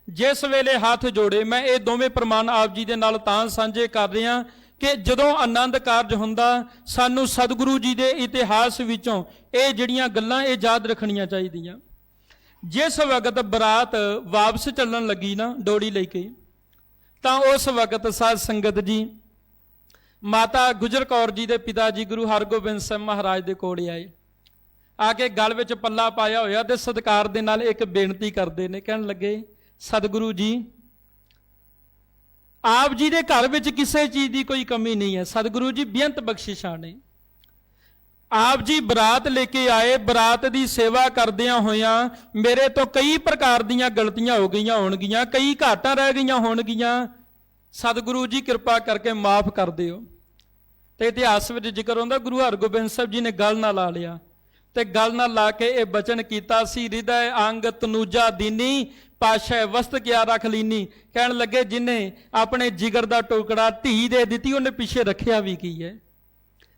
ਜਿਸ ਵੇਲੇ ਹੱਥ ਜੋੜੇ, ਮੈਂ ਇਹ ਦੋਵੇਂ ਪ੍ਰਮਾਣ ਆਪ ਜੀ ਦੇ ਨਾਲ ਤਾਂ ਸਾਂਝੇ ਕਰ ਰਿਹਾ ਕਿ ਜਦੋਂ ਆਨੰਦ ਕਾਰਜ ਹੁੰਦਾ, ਸਾਨੂੰ ਸਤਿਗੁਰੂ ਜੀ ਦੇ ਇਤਿਹਾਸ ਵਿੱਚੋਂ ਇਹ ਜਿਹੜੀਆਂ ਗੱਲਾਂ ਇਹ ਯਾਦ ਰੱਖਣੀਆਂ ਚਾਹੀਦੀਆਂ। ਜਿਸ ਵਕਤ ਬਰਾਤ ਵਾਪਸ ਚੱਲਣ ਲੱਗੀ ਨਾ ਡੋਲੀ ਲੈ ਕੇ, ਤਾਂ ਉਸ ਵਕਤ ਸਾਧ ਸੰਗਤ ਜੀ ਮਾਤਾ ਗੁਜਰ ਕੌਰ ਜੀ ਦੇ ਪਿਤਾ ਜੀ ਗੁਰੂ ਹਰਗੋਬਿੰਦ ਸਾਹਿਬ ਮਹਾਰਾਜ ਦੇ ਕੋਲ ਆਏ, ਆ ਕੇ ਗਲ ਵਿੱਚ ਪੱਲਾ ਪਾਇਆ ਹੋਇਆ ਤੇ ਸਤਿਕਾਰ ਦੇ ਨਾਲ ਇੱਕ ਬੇਨਤੀ ਕਰਦੇ ਨੇ। ਕਹਿਣ ਲੱਗੇ, ਸਤਿਗੁਰੂ ਜੀ ਆਪ ਜੀ ਦੇ ਘਰ ਵਿੱਚ ਕਿਸੇ ਚੀਜ਼ ਦੀ ਕੋਈ ਕਮੀ ਨਹੀਂ ਹੈ। ਸਤਿਗੁਰੂ ਜੀ ਬੇਅੰਤ ਬਖਸ਼ਿਸ਼ਾਂ ਨੇ। ਆਪ ਜੀ ਬਰਾਤ ਲੈ ਕੇ ਆਏ, ਬਰਾਤ ਦੀ ਸੇਵਾ ਕਰਦਿਆਂ ਹੋਇਆਂ ਮੇਰੇ ਤੋਂ ਕਈ ਪ੍ਰਕਾਰ ਦੀਆਂ ਗਲਤੀਆਂ ਹੋ ਗਈਆਂ ਹੋਣਗੀਆਂ, ਕਈ ਘਾਟਾਂ ਰਹਿ ਗਈਆਂ ਹੋਣਗੀਆਂ, ਸਤਿਗੁਰੂ ਜੀ ਕਿਰਪਾ ਕਰਕੇ ਮਾਫ ਕਰ ਦਿਓ। ਤੇ ਇਤਿਹਾਸ ਵਿੱਚ ਜ਼ਿਕਰ ਹੁੰਦਾ, ਗੁਰੂ ਹਰਗੋਬਿੰਦ ਸਾਹਿਬ ਜੀ ਨੇ ਗਲ ਨਾਲ ਲਾ ਲਿਆ ਤੇ ਗਲ ਨਾਲ ਲਾ ਕੇ ਇਹ ਬਚਨ ਕੀਤਾ ਸੀ, ਹਿਰਦੈ ਅੰਗ ਤਨੂਜਾ ਦੀਨੀ ਪਾਸ਼ਾ ਵਸਤ ਕਿਆ ਰੱਖ ਲੀਨੀ। ਕਹਿਣ ਲੱਗੇ, ਜਿਹਨੇ ਆਪਣੇ ਜਿਗਰ ਦਾ ਟੁਕੜਾ ਧੀ ਦੇ ਦਿੱਤੀ, ਉਹਨੇ ਪਿੱਛੇ ਰੱਖਿਆ ਵੀ ਕੀ ਹੈ।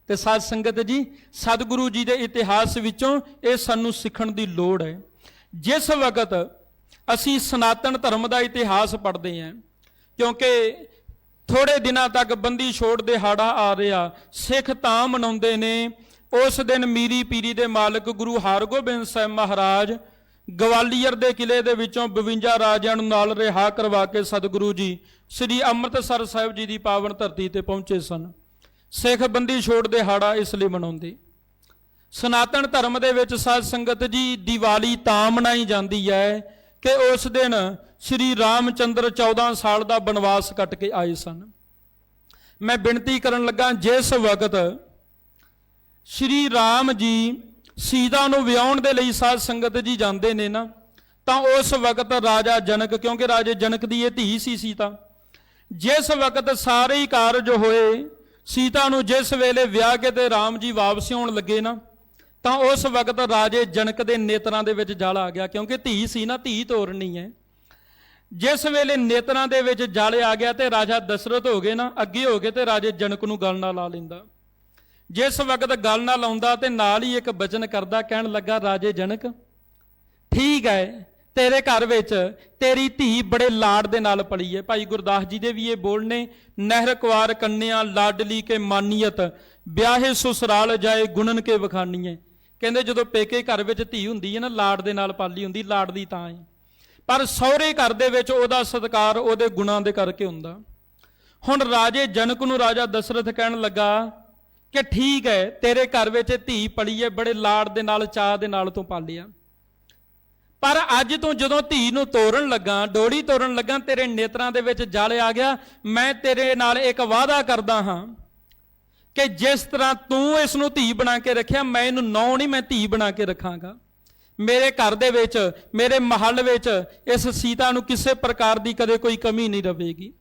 ਤੇ ਸਾਧ ਸੰਗਤ ਜੀ, ਸਤਿਗੁਰੂ ਜੀ ਦੇ ਇਤਿਹਾਸ ਵਿੱਚੋਂ ਇਹ ਸਾਨੂੰ ਸਿੱਖਣ ਦੀ ਲੋੜ ਹੈ। ਜਿਸ ਵਕਤ ਅਸੀਂ ਸਨਾਤਨ ਧਰਮ ਦਾ ਇਤਿਹਾਸ ਪੜ੍ਹਦੇ ਹਾਂ, ਕਿਉਂਕਿ ਥੋੜੇ ਦਿਨਾਂ ਤੱਕ ਬੰਦੀ ਛੋੜ ਦਿਹਾੜਾ ਆ ਰਿਹਾ, ਸਿੱਖ ਤਾਂ ਮਨਾਉਂਦੇ ਨੇ ਉਸ ਦਿਨ ਮੀਰੀ ਪੀਰੀ ਦੇ ਮਾਲਕ ਗੁਰੂ ਹਰਗੋਬਿੰਦ ਸਾਹਿਬ ਮਹਾਰਾਜ ਗਵਾਲੀਅਰ ਦੇ ਕਿਲੇ ਦੇ ਵਿੱਚੋਂ 52 ਰਾਜਿਆਂ ਨੂੰ ਨਾਲ ਰਿਹਾ ਕਰਵਾ ਕੇ ਸਤਿਗੁਰੂ ਜੀ ਸ੍ਰੀ ਅੰਮ੍ਰਿਤਸਰ ਸਾਹਿਬ ਜੀ ਦੀ ਪਾਵਨ ਧਰਤੀ ਤੇ ਪਹੁੰਚੇ ਸਨ। ਸਿੱਖ ਬੰਦੀ ਛੋੜ ਦਿਹਾੜਾ ਇਸ ਲਈ ਮਨਾਉਂਦੇ। ਸਨਾਤਨ ਧਰਮ ਦੇ ਵਿੱਚ ਸਾਧ ਸੰਗਤ ਜੀ ਦੀਵਾਲੀ ਤਾਂ ਮਨਾਈ ਜਾਂਦੀ ਹੈ ਕਿ ਉਸ ਦਿਨ ਸ੍ਰੀ ਰਾਮਚੰਦਰ 14 ਸਾਲ ਦਾ ਬਨਵਾਸ ਕੱਟ ਕੇ ਆਏ ਸਨ। ਮੈਂ ਬੇਨਤੀ ਕਰਨ ਲੱਗਾ, ਜਿਸ ਵਕਤ ਸ੍ਰੀ ਰਾਮ ਜੀ ਸੀਤਾ ਨੂੰ ਵਿਆਹੁਣ ਦੇ ਲਈ ਸਾਧ ਸੰਗਤ ਜੀ ਜਾਂਦੇ ਨੇ ਨਾ, ਤਾਂ ਉਸ ਵਕਤ ਰਾਜਾ ਜਨਕ, ਕਿਉਂਕਿ ਰਾਜੇ ਜਨਕ ਦੀ ਇਹ ਧੀ ਸੀ ਸੀਤਾ, ਜਿਸ ਵਕਤ ਸਾਰੇ ਹੀ ਕਾਰਜ ਹੋਏ, ਸੀਤਾ ਨੂੰ ਜਿਸ ਵੇਲੇ ਵਿਆਹ ਕੇ ਤੇ ਰਾਮ ਜੀ ਵਾਪਸ ਆਉਣ ਲੱਗੇ ਨਾ, ਤਾਂ ਉਸ ਵਕਤ ਰਾਜੇ ਜਨਕ ਦੇ ਨੇਤਰਾਂ ਦੇ ਵਿੱਚ ਜਲ ਆ ਗਿਆ, ਕਿਉਂਕਿ ਧੀ ਸੀ ਨਾ, ਧੀ ਤੋਰਨੀ ਹੈ। ਜਿਸ ਵੇਲੇ ਨੇਤਰਾਂ ਦੇ ਵਿੱਚ ਜਲ ਆ ਗਿਆ ਤੇ ਰਾਜਾ ਦਸ਼ਰਥ ਹੋ ਗਏ ਨਾ, ਅੱਗੇ ਹੋ ਗਏ ਤੇ ਰਾਜੇ ਜਨਕ ਨੂੰ ਗਲ ਨਾਲ ਲਾ ਲੈਂਦਾ। ਜਿਸ ਵਕਤ ਗਲ ਨਾਲ ਲਾਉਂਦਾ ਤੇ ਨਾਲ ਹੀ ਇੱਕ ਬਚਨ ਕਰਦਾ, ਕਹਿਣ ਲੱਗਾ, ਰਾਜੇ ਜਨਕ ਠੀਕ ਹੈ, ਤੇਰੇ ਘਰ ਵਿੱਚ ਤੇਰੀ ਧੀ ਬੜੇ ਲਾਡ ਦੇ ਨਾਲ ਪਲੀ ਹੈ। ਭਾਈ ਗੁਰਦਾਸ ਜੀ ਦੇ ਵੀ ਇਹ ਬੋਲ ਨੇ, ਨਹਿਰ ਕੁਆਰ ਕੰਨਿਆ ਲਾਡਲੀ ਕੇ ਮਾਨੀਅਤ, ਵਿਆਹੇ ਸੁਸਰਾਲ ਜਾਏ ਗੁਣਨ ਕੇ ਵਖਾਨੀਏ। ਕਹਿੰਦੇ ਜਦੋਂ ਪੇਕੇ ਘਰ ਵਿੱਚ ਧੀ ਹੁੰਦੀ ਹੈ ਨਾ, ਲਾਡ ਦੇ ਨਾਲ ਪਾਲੀ ਹੁੰਦੀ, ਲਾਡਲੀ ਤਾਂ ਹੈ, ਪਰ ਸਹੁਰੇ ਘਰ ਦੇ ਵਿੱਚ ਉਹਦਾ ਸਤਿਕਾਰ ਉਹਦੇ ਗੁਣਾਂ ਦੇ ਕਰਕੇ ਹੁੰਦਾ। ਹੁਣ ਰਾਜੇ ਜਨਕ ਨੂੰ ਰਾਜਾ ਦਸ਼ਰਥ ਕਹਿਣ ਲੱਗਾ ਕਿ ਠੀਕ ਹੈ, ਤੇਰੇ ਘਰ ਵਿੱਚ ਧੀ ਪਲੀ ਹੈ, ਬੜੇ ਲਾਡ ਦੇ ਨਾਲ ਚਾਅ ਦੇ ਨਾਲ ਤੂੰ ਪਾਲਿਆ, ਪਰ ਅੱਜ ਤੂੰ ਜਦੋਂ ਧੀ ਨੂੰ ਤੋਰਨ ਲੱਗਾ, ਡੋਲੀ ਤੋਰਨ ਲੱਗਾ, ਤੇਰੇ ਨੇਤਰਾਂ ਦੇ ਵਿੱਚ ਜਲ ਆ ਗਿਆ। ਮੈਂ ਤੇਰੇ ਨਾਲ ਇੱਕ ਵਾਅਦਾ ਕਰਦਾ ਹਾਂ ਕਿ ਜਿਸ ਤਰ੍ਹਾਂ ਤੂੰ ਇਸ ਨੂੰ ਧੀ ਬਣਾ ਕੇ ਰੱਖਿਆ, ਮੈਂ ਇਹਨੂੰ ਨੌ ਨਹੀਂ, ਮੈਂ ਧੀ ਬਣਾ ਕੇ ਰੱਖਾਂਗਾ। ਮੇਰੇ ਘਰ ਦੇ ਵਿੱਚ, ਮੇਰੇ ਮਹੱਲ ਵਿੱਚ ਇਸ ਸੀਤਾ ਨੂੰ ਕਿਸੇ ਪ੍ਰਕਾਰ ਦੀ ਕਦੇ ਕੋਈ ਕਮੀ ਨਹੀਂ ਰਵੇਗੀ।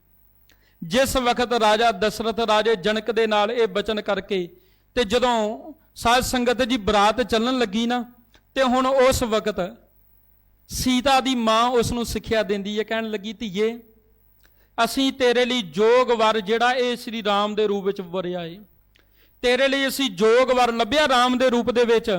ਜਿਸ ਵਕਤ ਰਾਜਾ ਦਸ਼ਰਥ ਰਾਜੇ ਜਨਕ ਦੇ ਨਾਲ ਇਹ ਬਚਨ ਕਰਕੇ ਤੇ ਜਦੋਂ ਸਾਧ ਸੰਗਤ ਜੀ ਬਰਾਤ ਚੱਲਣ ਲੱਗੀ ਨਾ, ਤੇ ਹੁਣ ਉਸ ਵਕਤ ਸੀਤਾ ਦੀ ਮਾਂ ਉਸ ਨੂੰ ਸਿੱਖਿਆ ਦਿੰਦੀ ਹੈ, ਕਹਿਣ ਲੱਗੀ, ਧੀਏ ਅਸੀਂ ਤੇਰੇ ਲਈ ਜੋਗ ਵਰ ਜਿਹੜਾ ਇਹ ਸ੍ਰੀ ਰਾਮ ਦੇ ਰੂਪ ਵਿੱਚ ਵਰਿਆ ਏ, ਤੇਰੇ ਲਈ ਅਸੀਂ ਜੋਗ ਵਰ ਲੱਭਿਆ ਰਾਮ ਦੇ ਰੂਪ ਦੇ ਵਿੱਚ।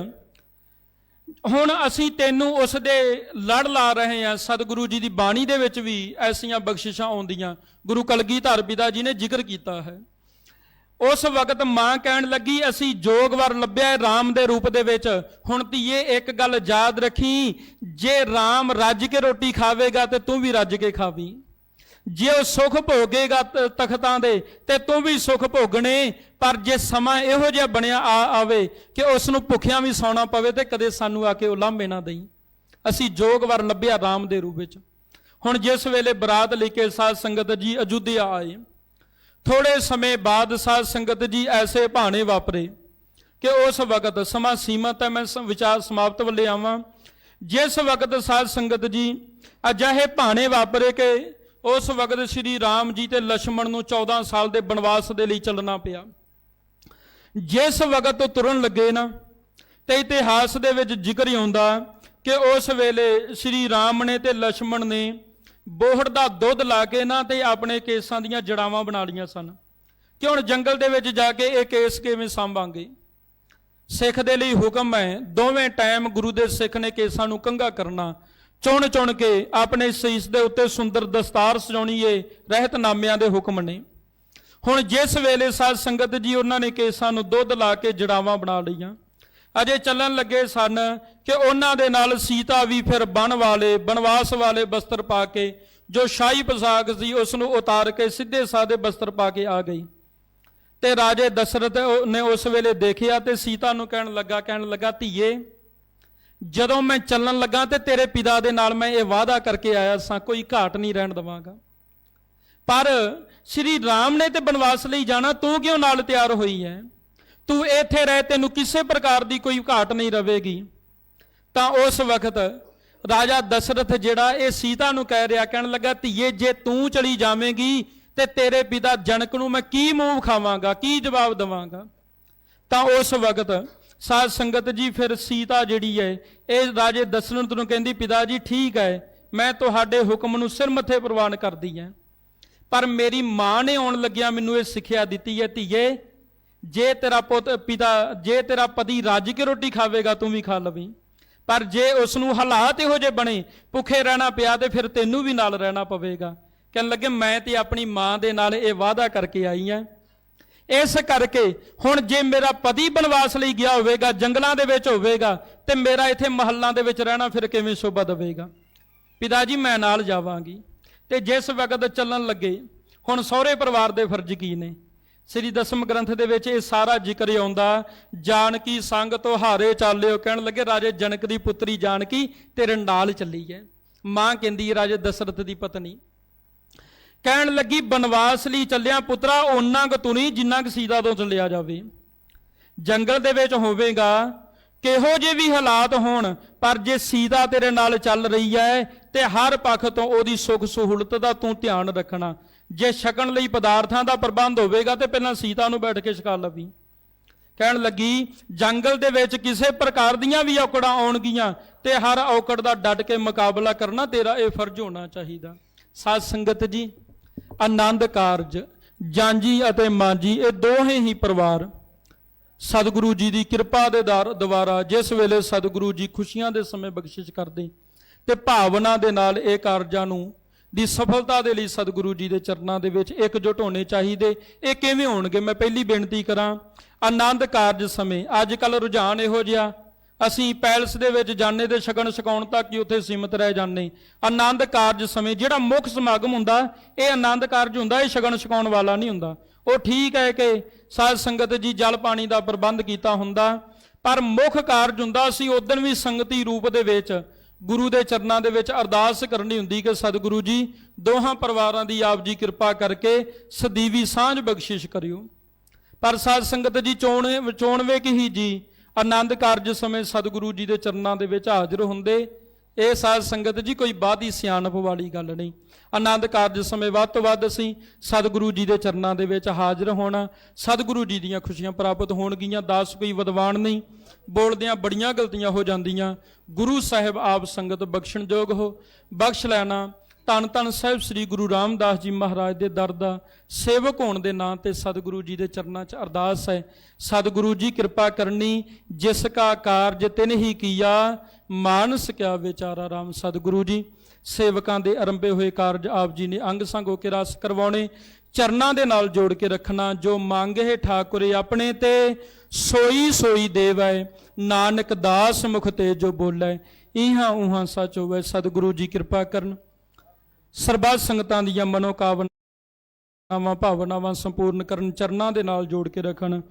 ਹੁਣ ਅਸੀਂ ਤੈਨੂੰ ਉਸ ਦੇ ਲੜ ਲਾ ਰਹੇ ਹਾਂ। ਸਤਿਗੁਰੂ ਜੀ ਦੀ ਬਾਣੀ ਦੇ ਵਿੱਚ ਵੀ ਐਸੀਆਂ ਬਖਸ਼ਿਸ਼ਾਂ ਆਉਂਦੀਆਂ, ਗੁਰੂ ਕਲਗੀਧਰ ਪਿਤਾ ਜੀ ਨੇ ਜ਼ਿਕਰ ਕੀਤਾ ਹੈ। ਉਸ ਵਕਤ ਮਾਂ ਕਹਿਣ ਲੱਗੀ, ਅਸੀਂ ਜੋਗ ਵਰ ਲੱਭਿਆ ਰਾਮ ਦੇ ਰੂਪ ਦੇ ਵਿੱਚ। ਹੁਣ ਧੀਏ ਇੱਕ ਗੱਲ ਯਾਦ ਰੱਖੀ, ਜੇ ਰਾਮ ਰੱਜ ਕੇ ਰੋਟੀ ਖਾਵੇਗਾ ਤੇ ਤੂੰ ਵੀ ਰੱਜ ਕੇ ਖਾਵੀਂ। ਜੇ ਉਹ ਸੁੱਖ ਭੋਗੇਗਾ ਤਖਤਾਂ ਦੇ ਤੇ ਤੂੰ ਵੀ ਸੁੱਖ ਭੋਗਣੇ, ਪਰ ਜੇ ਸਮਾਂ ਇਹੋ ਜਿਹਾ ਬਣਿਆ ਆਵੇ ਕਿ ਉਸ ਨੂੰ ਭੁੱਖਿਆਂ ਵੀ ਸੌਣਾ ਪਵੇ ਤੇ ਕਦੇ ਸਾਨੂੰ ਆ ਕੇ ਉਹ ਲਾਂਭੇ ਨਾ ਦੇਈ। ਅਸੀਂ ਜੋਗ ਵਰ ਲੱਭਿਆ ਰਾਮ ਦੇ ਰੂਪ ਵਿੱਚ। ਹੁਣ ਜਿਸ ਵੇਲੇ ਬਰਾਤ ਲੈ ਕੇ ਸਾਧ ਸੰਗਤ ਜੀ ਅਯੁੱਧਿਆ ਆਏ, ਥੋੜੇ ਸਮੇਂ ਬਾਅਦ ਸਾਧ ਸੰਗਤ ਜੀ ਐਸੇ ਭਾਣੇ ਵਾਪਰੇ ਕਿ ਉਸ ਵਕਤ ਸਮਾਂ ਸੀਮਤ ਹੈ, ਮੈਂ ਵਿਚਾਰ ਸਮਾਪਤ ਵੱਲੇ ਆਵਾਂ। ਜਿਸ ਵਕਤ ਸਾਧ ਸੰਗਤ ਜੀ ਅਜਿਹੇ ਭਾਣੇ ਵਾਪਰੇ ਕਿ ਉਸ ਵਕਤ ਸ਼੍ਰੀ ਰਾਮ ਜੀ ਤੇ ਲక్ష్మణ ਨੂੰ 14 ਸਾਲ ਦੇ ਬਨਵਾਸ ਦੇ ਲਈ ਚੱਲਣਾ ਪਿਆ। ਜਿਸ ਵਕਤ ਉਹ ਤੁਰਨ ਲੱਗੇ ਨਾ, ਤੇ ਇਤਿਹਾਸ ਦੇ ਵਿੱਚ ਜ਼ਿਕਰ ਹੀ ਆਉਂਦਾ ਕਿ ਉਸ ਵੇਲੇ ਸ਼੍ਰੀ ਰਾਮ ਨੇ ਤੇ ਲక్ష్మణ ਨੇ ਬੋਹੜ ਦਾ ਦੁੱਧ ਲਾ ਕੇ ਨਾ ਤੇ ਆਪਣੇ ਕੇਸਾਂ ਦੀਆਂ ਜੜਾਵਾਂ ਬਣਾ ਲਈਆਂ ਸਨ ਕਿ ਹੁਣ ਜੰਗਲ ਦੇ ਵਿੱਚ ਜਾ ਕੇ ਇਹ ਕੇਸ ਕਿਵੇਂ ਸੰਭਾਂਗੇ। ਸਿੱਖ ਦੇ ਲਈ ਹੁਕਮ ਹੈ, ਦੋਵੇਂ ਟਾਈਮ ਗੁਰੂ ਦੇ ਸਿੱਖ ਨੇ ਕੇਸਾਂ ਨੂੰ ਕੰਘਾ ਕਰਨਾ, ਚੁਣ ਚੁਣ ਕੇ ਆਪਣੇ ਸੀਸ ਦੇ ਉੱਤੇ ਸੁੰਦਰ ਦਸਤਾਰ ਸਜਾਉਣੀ ਏ, ਰਹਿਤਨਾਮਿਆਂ ਦੇ ਹੁਕਮ ਨੇ। ਹੁਣ ਜਿਸ ਵੇਲੇ ਸਾਧ ਸੰਗਤ ਜੀ ਉਹਨਾਂ ਨੇ ਕੇਸਾਂ ਨੂੰ ਦੁੱਧ ਲਾ ਕੇ ਜੜਾਵਾਂ ਬਣਾ ਲਈਆਂ, ਅਜੇ ਚੱਲਣ ਲੱਗੇ ਸਨ ਕਿ ਉਹਨਾਂ ਦੇ ਨਾਲ ਸੀਤਾ ਵੀ ਫਿਰ ਬਨਵਾਸ ਵਾਲੇ ਬਸਤਰ ਪਾ ਕੇ, ਜੋ ਸ਼ਾਹੀ ਪੋਸ਼ਾਕ ਸੀ ਉਸ ਨੂੰ ਉਤਾਰ ਕੇ ਸਿੱਧੇ ਸਾਦੇ ਬਸਤਰ ਪਾ ਕੇ ਆ ਗਈ। ਤੇ ਰਾਜੇ ਦਸ਼ਰਥ ਨੇ ਉਸ ਵੇਲੇ ਦੇਖਿਆ ਤੇ ਸੀਤਾ ਨੂੰ ਕਹਿਣ ਲੱਗਾ, ਧੀਏ ਜਦੋਂ ਮੈਂ ਚੱਲਣ ਲੱਗਾ ਤੇ ਤੇਰੇ ਪਿਤਾ ਦੇ ਨਾਲ ਮੈਂ ਇਹ ਵਾਅਦਾ ਕਰਕੇ ਆਇਆ ਸਾਂ, ਕੋਈ ਘਾਟ ਨਹੀਂ ਰਹਿਣ ਦੇਵਾਂਗਾ, ਪਰ ਸ਼੍ਰੀ ਰਾਮ ਨੇ ਤੇ ਬਨਵਾਸ ਲਈ ਜਾਣਾ, ਤੂੰ ਕਿਉਂ ਨਾਲ ਤਿਆਰ ਹੋਈ ਹੈ? ਤੂੰ ਇੱਥੇ ਰਹਿ, ਤੈਨੂੰ ਕਿਸੇ ਪ੍ਰਕਾਰ ਦੀ ਕੋਈ ਘਾਟ ਨਹੀਂ ਰਵੇਗੀ। ਤਾਂ ਉਸ ਵਕਤ ਰਾਜਾ ਦਸ਼ਰਥ ਜਿਹੜਾ ਇਹ ਸੀਤਾ ਨੂੰ ਕਹਿ ਰਿਹਾ, ਕਹਿਣ ਲੱਗਾ, ਧੀਏ ਜੇ ਤੂੰ ਚਲੀ ਜਾਵੇਂਗੀ ਤੇ ਤੇਰੇ ਪਿਤਾ ਜਨਕ ਨੂੰ ਮੈਂ ਕੀ ਮੂੰਹ ਖਾਵਾਂਗਾ, ਕੀ ਜਵਾਬ ਦੇਵਾਂਗਾ। ਤਾਂ ਉਸ ਵਕਤ ਸਾਧ ਸੰਗਤ ਜੀ ਫਿਰ ਸੀਤਾ ਜਿਹੜੀ ਹੈ ਇਹ ਰਾਜੇ ਦਸ਼ਰਥ ਨੂੰ ਕਹਿੰਦੀ, ਪਿਤਾ ਜੀ ਠੀਕ ਹੈ, ਮੈਂ ਤੁਹਾਡੇ ਹੁਕਮ ਨੂੰ ਸਿਰ ਮੱਥੇ ਪ੍ਰਵਾਨ ਕਰਦੀ ਹੈ, ਪਰ ਮੇਰੀ ਮਾਂ ਨੇ ਆਉਣ ਲੱਗਿਆ ਮੈਨੂੰ ਇਹ ਸਿੱਖਿਆ ਦਿੱਤੀ ਹੈ, ਧੀਏ ਜੇ ਤੇਰਾ ਪਤੀ ਰੱਜ ਕੇ ਰੋਟੀ ਖਾਵੇਗਾ ਤੂੰ ਵੀ ਖਾ ਲਵੀਂ, ਪਰ ਜੇ ਉਸ ਨੂੰ ਹਾਲਾਤ ਇਹੋ ਜਿਹੇ ਬਣੇ ਭੁੱਖੇ ਰਹਿਣਾ ਪਿਆ ਤੇ ਫਿਰ ਤੈਨੂੰ ਵੀ ਨਾਲ ਰਹਿਣਾ ਪਵੇਗਾ। ਕਹਿਣ ਲੱਗੇ, ਮੈਂ ਤੇ ਆਪਣੀ ਮਾਂ ਦੇ ਨਾਲ ਇਹ ਵਾਅਦਾ ਕਰਕੇ ਆਈ ਹਾਂ ਇਸ ਕਰਕੇ ਹੁਣ ਜੇ ਮੇਰਾ ਪਤੀ ਬਨਵਾਸ ਲਈ ਗਿਆ ਹੋਵੇਗਾ, ਜੰਗਲਾਂ ਦੇ ਵਿੱਚ ਹੋਵੇਗਾ, ਤੇ ਮੇਰਾ ਇੱਥੇ ਮਹੱਲਾਂ ਦੇ ਵਿੱਚ ਰਹਿਣਾ ਫਿਰ ਕਿਵੇਂ ਸ਼ੋਭਾ ਦੇਵੇਗਾ। ਪਿਤਾ ਜੀ ਮੈਂ ਨਾਲ ਜਾਵਾਂਗੀ। ਤੇ ਜਿਸ ਵਕਤ ਚੱਲਣ ਲੱਗੇ, ਹੁਣ ਸਹੁਰੇ ਪਰਿਵਾਰ ਦੇ ਫਰਜ਼ ਕੀ ਨੇ? ਸ੍ਰੀ ਦਸਮ ਗ੍ਰੰਥ ਦੇ ਵਿੱਚ ਇਹ ਸਾਰਾ ਜ਼ਿਕਰ ਆਉਂਦਾ। ਜਾਨਕੀ ਸੰਗ ਤੁਹਾਰੇ ਚਾਲਿਓ, ਕਹਿਣ ਲੱਗੇ ਰਾਜੇ ਜਨਕ ਦੀ ਪੁੱਤਰੀ ਜਾਨਕੀ ਤੇਰੇ ਨਾਲ ਚੱਲੀ ਹੈ। ਮਾਂ ਕਹਿੰਦੀ ਹੈ ਰਾਜੇ ਦਸ਼ਰਥ ਦੀ ਪਤਨੀ, ਕਹਿਣ ਲੱਗੀ ਬਨਵਾਸ ਲਈ ਚੱਲਿਆ ਪੁੱਤਰਾ, ਓਨਾ ਕੁ ਤੂੰ ਨਹੀਂ ਜਿੰਨਾ ਕੁ ਸੀਤਾ ਤੋਂ ਚੱਲਿਆ ਜਾਵੇ। ਜੰਗਲ ਦੇ ਵਿੱਚ ਹੋਵੇਗਾ, ਕਿਹੋ ਜਿਹੇ ਵੀ ਹਾਲਾਤ ਹੋਣ, ਪਰ ਜੇ ਸੀਤਾ ਤੇਰੇ ਨਾਲ ਚੱਲ ਰਹੀ ਹੈ ਤੇ ਹਰ ਪੱਖ ਤੋਂ ਉਹਦੀ ਸੁੱਖ ਸਹੂਲਤ ਦਾ ਤੂੰ ਧਿਆਨ ਰੱਖਣਾ। ਜੇ ਛਕਣ ਲਈ ਪਦਾਰਥਾਂ ਦਾ ਪ੍ਰਬੰਧ ਹੋਵੇਗਾ ਤੇ ਪਹਿਲਾਂ ਸੀਤਾ ਨੂੰ ਬੈਠ ਕੇ ਛਕਾ ਲਵੀਂ। ਕਹਿਣ ਲੱਗੀ ਜੰਗਲ ਦੇ ਵਿੱਚ ਕਿਸੇ ਪ੍ਰਕਾਰ ਦੀਆਂ ਵੀ ਔਕੜਾਂ ਆਉਣਗੀਆਂ ਤੇ ਹਰ ਔਕੜ ਦਾ ਡਟ ਕੇ ਮੁਕਾਬਲਾ ਕਰਨਾ ਤੇਰਾ ਇਹ ਫਰਜ਼ ਹੋਣਾ ਚਾਹੀਦਾ। ਸਾਧ ਸੰਗਤ ਜੀ, ਆਨੰਦ ਕਾਰਜ ਜਾਂਜੀ ਅਤੇ ਮਾਂਜੀ ਇਹ ਦੋਹੇ ਹੀ ਪਰਿਵਾਰ ਸਤਿਗੁਰੂ ਜੀ ਦੀ ਕਿਰਪਾ ਦੇ ਦੁਆਰਾ ਜਿਸ ਵੇਲੇ ਸਤਿਗੁਰੂ ਜੀ ਖੁਸ਼ੀਆਂ ਦੇ ਸਮੇਂ ਬਖਸ਼ਿਸ਼ ਕਰਦੇ ਤੇ ਭਾਵਨਾ ਦੇ ਨਾਲ ਇਹ ਕਾਰਜਾਂ ਨੂੰ ਦੀ ਸਫਲਤਾ ਦੇ ਲਈ ਸਤਿਗੁਰੂ ਜੀ ਦੇ ਚਰਨਾਂ ਦੇ ਵਿੱਚ ਇਕਜੁੱਟ ਹੋਣੇ ਚਾਹੀਦੇ। ਇਹ ਕਿਵੇਂ ਹੋਣਗੇ? ਮੈਂ ਪਹਿਲੀ ਬੇਨਤੀ ਕਰਾਂ, ਆਨੰਦ ਕਾਰਜ ਸਮੇਂ ਅੱਜ ਕੱਲ੍ਹ ਰੁਝਾਨ ਇਹੋ ਜਿਹਾ, ਅਸੀਂ ਪੈਲਸ ਦੇ ਵਿੱਚ ਜਾਣੇ ਤੇ ਛਕਣ ਛਕਾਉਣ ਤੱਕ ਹੀ ਉੱਥੇ ਸੀਮਤ ਰਹਿ ਜਾਂਦੇ। ਆਨੰਦ ਕਾਰਜ ਸਮੇਂ ਜਿਹੜਾ ਮੁੱਖ ਸਮਾਗਮ ਹੁੰਦਾ, ਇਹ ਆਨੰਦ ਕਾਰਜ ਹੁੰਦਾ, ਇਹ ਛਕਣ ਛਕਾਉਣ ਵਾਲਾ ਨਹੀਂ ਹੁੰਦਾ। ਉਹ ਠੀਕ ਹੈ ਕਿ ਸਾਧ ਸੰਗਤ ਜੀ ਜਲ ਪਾਣੀ ਦਾ ਪ੍ਰਬੰਧ ਕੀਤਾ ਹੁੰਦਾ, ਪਰ ਮੁੱਖ ਕਾਰਜ ਹੁੰਦਾ ਸੀ ਉਦਣ ਵੀ ਸੰਗਤੀ ਰੂਪ ਦੇ ਵਿੱਚ ਗੁਰੂ ਦੇ ਚਰਨਾਂ ਦੇ ਵਿੱਚ ਅਰਦਾਸ ਕਰਨੀ ਹੁੰਦੀ ਕਿ ਸਤਿਗੁਰੂ ਜੀ ਦੋਹਾਂ ਪਰਿਵਾਰਾਂ ਦੀ ਆਪ ਜੀ ਕਿਰਪਾ ਕਰਕੇ ਸਦੀਵੀ ਸਾਂਝ ਬਖਸ਼ਿਸ਼ ਕਰਿਓ। ਪਰ ਸਾਧ ਸੰਗਤ ਜੀ ਚੋਣਵੇਂ ਹੀ ਜੀ ਆਨੰਦ ਕਾਰਜ ਸਮੇਂ ਸਤਿਗੁਰੂ ਜੀ ਦੇ ਚਰਨਾਂ ਦੇ ਵਿੱਚ ਹਾਜ਼ਰ ਹੁੰਦੇ। ਇਹ ਸਾਧ ਸੰਗਤ ਜੀ ਕੋਈ ਬਾਹਦੀ ਸਿਆਣਪ ਵਾਲੀ ਗੱਲ ਨਹੀਂ। ਆਨੰਦ ਕਾਰਜ ਸਮੇਂ ਵੱਧ ਤੋਂ ਵੱਧ ਅਸੀਂ ਸਤਿਗੁਰੂ ਜੀ ਦੇ ਚਰਨਾਂ ਦੇ ਵਿੱਚ ਹਾਜ਼ਰ ਹੋਣਾ, ਸਤਿਗੁਰੂ ਜੀ ਦੀਆਂ ਖੁਸ਼ੀਆਂ ਪ੍ਰਾਪਤ ਹੋਣਗੀਆਂ। ਦਾਸ ਕੋਈ ਵਿਦਵਾਨ ਨਹੀਂ, ਬੋਲਦਿਆਂ ਬੜੀਆਂ ਗਲਤੀਆਂ ਹੋ ਜਾਂਦੀਆਂ। ਗੁਰੂ ਸਾਹਿਬ ਆਪ ਸੰਗਤ ਬਖਸ਼ਣਯੋਗ ਹੋ, ਬਖਸ਼ ਲੈਣਾ। ਧੰਨ ਧੰਨ ਸਾਹਿਬ ਸ੍ਰੀ ਗੁਰੂ ਰਾਮਦਾਸ ਜੀ ਮਹਾਰਾਜ ਦੇ ਦਰ ਦਾ ਸੇਵਕ ਹੋਣ ਦੇ ਨਾਂ ਤੇ ਸਤਿਗੁਰੂ ਜੀ ਦੇ ਚਰਨਾਂ 'ਚ ਅਰਦਾਸ ਹੈ, ਸਤਿਗੁਰੂ ਜੀ ਕਿਰਪਾ ਕਰਨੀ। ਜਿਸ ਕਾ ਕਾਰਜ ਤਿਨ ਹੀ ਕੀਆ, ਮਾਨਸ ਕਿਆ ਵਿਚਾਰਾ ਰਾਮ। ਸਤਿਗੁਰੂ ਜੀ ਸੇਵਕਾਂ ਦੇ ਆਰੰਭੇ ਹੋਏ ਕਾਰਜ ਆਪ ਜੀ ਨੇ ਅੰਗ ਸੰਗ ਹੋ ਕੇ ਰਸ ਕਰਵਾਉਣੇ, ਚਰਨਾਂ ਦੇ ਨਾਲ ਜੋੜ ਕੇ ਰੱਖਣਾ। ਜੋ ਮੰਗੇ ਠਾਕੁਰੇ ਆਪਣੇ ਤੇ, ਸੋਈ ਸੋਈ ਦੇਵੈ, ਨਾਨਕ ਦਾਸ ਮੁਖ ਤੇ ਜੋ ਬੋਲੇ, ਇਹਾਂ ਉਹਾਂ ਸੱਚ ਹੋਵੇ। ਸਤਿਗੁਰੂ ਜੀ ਕਿਰਪਾ ਕਰਨ, ਸਰਬੱਤ ਸੰਗਤਾਂ ਦੀਆਂ ਮਨੋਕਾਮਨਾਵਾਂ ਭਾਵਨਾਵਾਂ ਸੰਪੂਰਨ ਕਰਨ, ਚਰਨਾਂ ਦੇ ਨਾਲ ਜੋੜ ਕੇ ਰੱਖਣ।